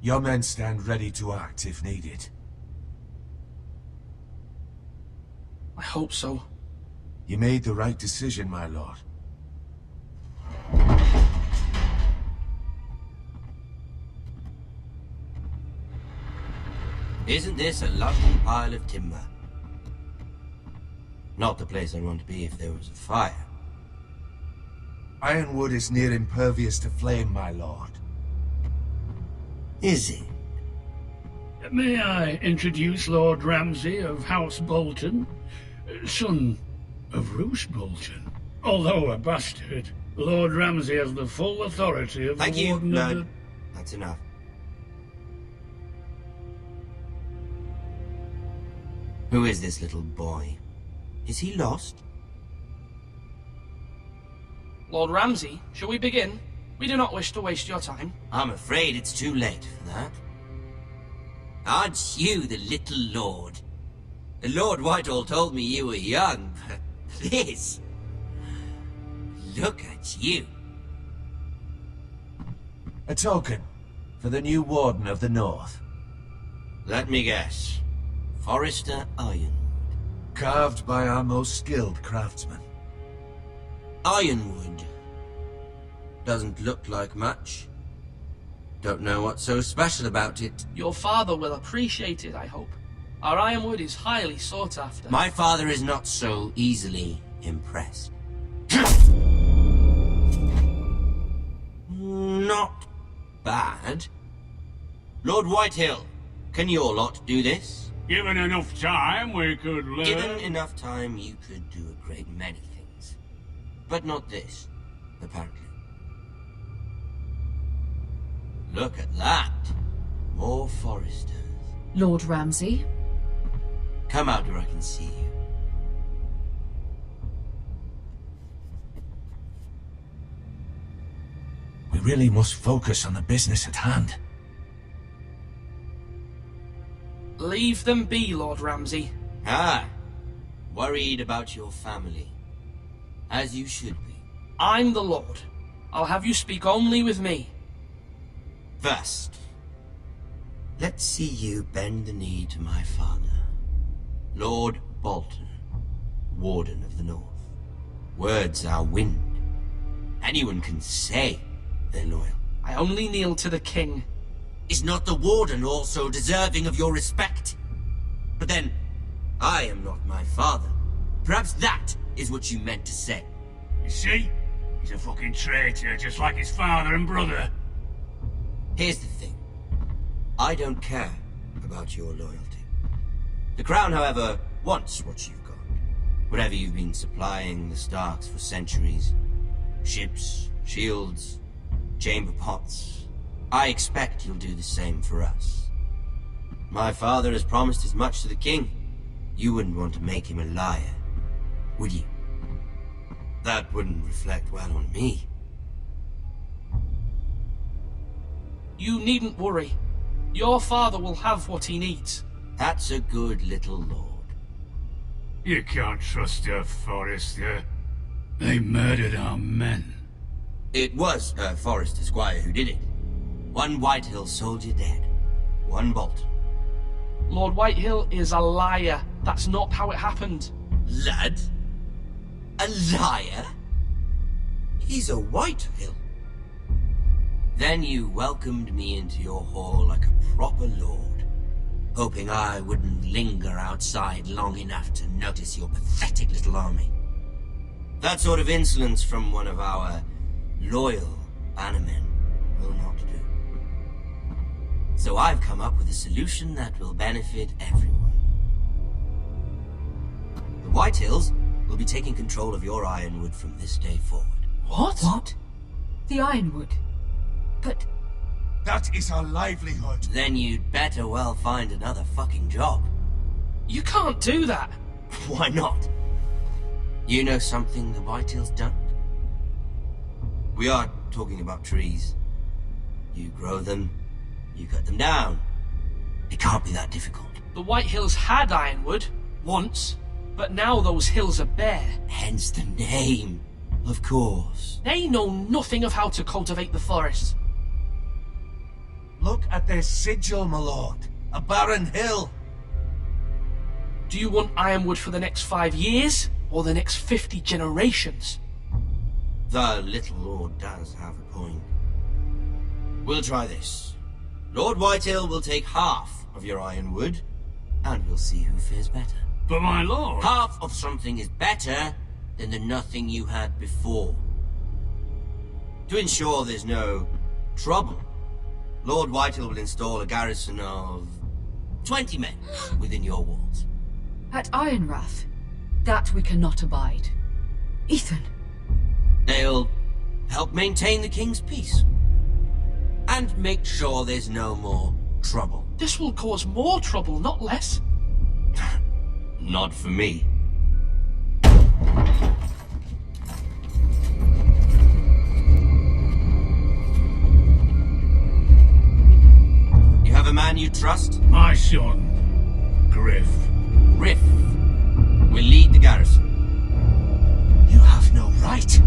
Your men stand ready to act if needed. I hope so. You made the right decision, my lord. Isn't this a lovely pile of timber? Not the place I'd want to be if there was a fire. Ironwood is near impervious to flame, my lord. Is it? May I introduce Lord Ramsay of House Bolton, son of Roose Bolton? Although a bastard, Lord Ramsay has the full authority of Thank the you, Warden of Lord. the... That's enough. Who is this little boy? Is he lost? Lord Ramsay, shall we begin? We do not wish to waste your time. I'm afraid it's too late for that. Aren't you the little lord? The Lord Whitehall told me you were young, but this... Look at you. A token for the new Warden of the North. Let me guess. Forrester Ironwood. Carved by our most skilled craftsmen. Ironwood. Doesn't look like much. Don't know what's so special about it. Your father will appreciate it, I hope. Our ironwood is highly sought after. My father is not so easily impressed. Not bad. Lord Whitehill, can your lot do this? Given enough time, we could learn... Given enough time, you could do a great many things. But not this, apparently. Look at that. More foresters. Lord Ramsay? Come out where I can see you. We really must focus on the business at hand. Leave them be, Lord Ramsay. Ah, worried about your family. As you should be. I'm the Lord. I'll have you speak only with me. First, let's see you bend the knee to my father, Lord Bolton, Warden of the North. Words are wind. Anyone can say they're loyal. I only kneel to the king. Is not the Warden also deserving of your respect? But then, I am not my father. Perhaps that is what you meant to say. You see? He's a fucking traitor, just like his father and brother. Here's the thing. I don't care about your loyalty. The Crown, however, wants what you've got. Whatever you've been supplying the Starks for centuries. Ships, shields, chamber pots. I expect you'll do the same for us. My father has promised as much to the king. You wouldn't want to make him a liar, would you? That wouldn't reflect well on me. You needn't worry. Your father will have what he needs. That's a good little lord. You can't trust her, Forrester. They murdered our men. It was Forrester Squire who did it. One Whitehill soldier dead. One Bolton. Lord Whitehill is a liar. That's not how it happened. Lad? A liar? He's a Whitehill. Then you welcomed me into your hall like a proper lord, hoping I wouldn't linger outside long enough to notice your pathetic little army. That sort of insolence from one of our loyal bannermen will not do. So I've come up with a solution that will benefit everyone. The Whitehills will be taking control of your Ironwood from this day forward. What? What? The Ironwood? But... That is our livelihood. Then you'd better well find another fucking job. You can't do that. Why not? You know something the Whitehills don't? We are talking about trees. You grow them, you cut them down. It can't be that difficult. The Whitehills had Ironwood, once, but now those hills are bare. Hence the name, of course. They know nothing of how to cultivate the forest. Look at their sigil, my lord. A barren hill. Do you want Ironwood for the next 5 years, or the next 50 generations? The little lord does have a point. We'll try this. Lord Whitehill will take half of your Ironwood, and we'll see who fares better. But my lord... Half of something is better than the nothing you had before. To ensure there's no trouble, Lord Whitehill will install a garrison of 20 men within your walls. At Ironrath? That we cannot abide. Ethan. They'll help maintain the king's peace. And make sure there's no more trouble. This will cause more trouble, not less. Not for me. You have a man you trust? My son, Griff. Griff will lead the garrison. You have no right.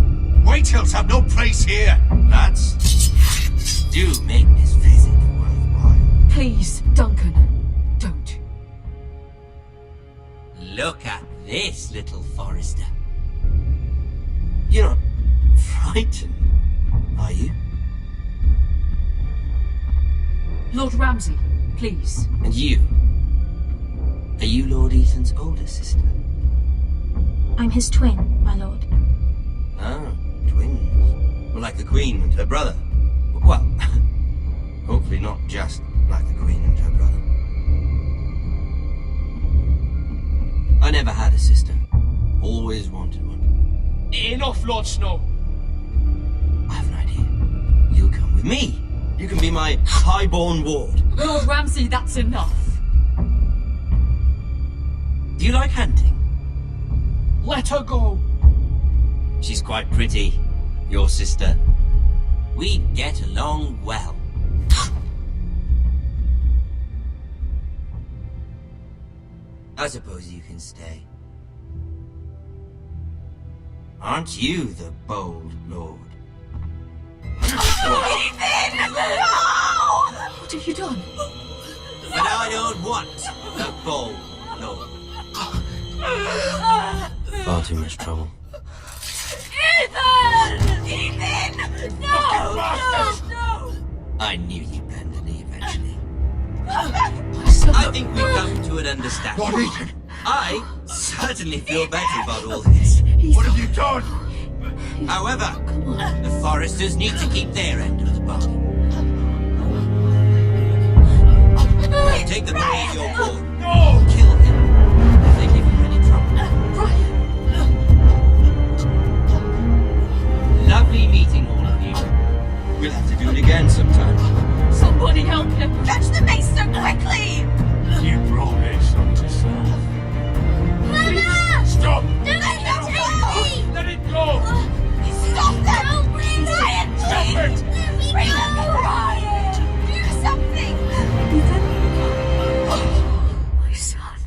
Whitehills have no place here. Lads, do make this visit worthwhile. Please, Duncan, don't. Look at this, little Forrester. You're not frightened, are you? Lord Ramsay, please. And you? Are you Lord Ethan's older sister? I'm his twin, my lord. Ah, twins. Well, like the Queen and her brother. Well, hopefully not just like the Queen and her brother. I never had a sister. Always wanted one. Enough, Lord Snow. I have an idea. You'll come with me. You can be my highborn ward. Lord Ramsay, that's enough. Do you like hunting? Let her go. She's quite pretty, your sister. We'd get along well. I suppose you can stay. Aren't you the bold lord? Ethan! No! What have you done? But I don't want the bold lord. Far too much trouble. Ethan! Ethan! No! No! No! I knew you'd bend the knee eventually. I think we've come to an understanding. Lord Ethan! I certainly feel better about all this. What have you done? However, the Foresters need to keep their end of the bargain. Take the boy as your board. No! Kill him if they give you any trouble. Lovely meeting all of you. We'll have to do it again sometime. Somebody help him! Catch the mace so quickly! You brought this on yourself. Mother! Stop! Don't let him take me! Let it go! Stop them! Ryan, Stop please! it! Remember Ryan! Do something! My son.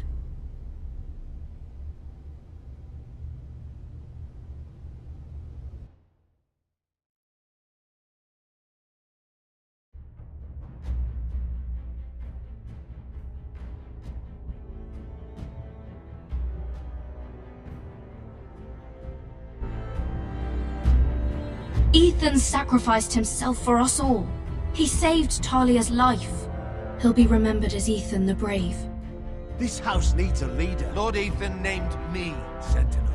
Ethan sacrificed himself for us all. He saved Talia's life. He'll be remembered as Ethan the Brave. This house needs a leader. Lord Ethan named me Sentinel.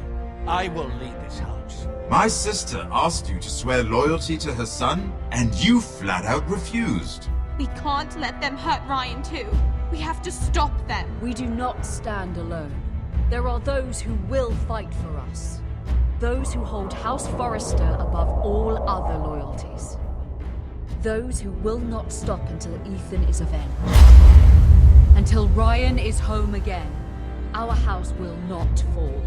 I will lead this house. My sister asked you to swear loyalty to her son, and you flat out refused. We can't let them hurt Ryan too. We have to stop them. We do not stand alone. There are those who will fight for us. Those who hold House Forrester above all other loyalties. Those who will not stop until Ethan is avenged. Until Ryan is home again, our house will not fall.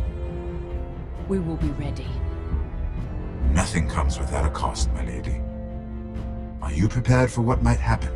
We will be ready. Nothing comes without a cost, my lady. Are you prepared for what might happen?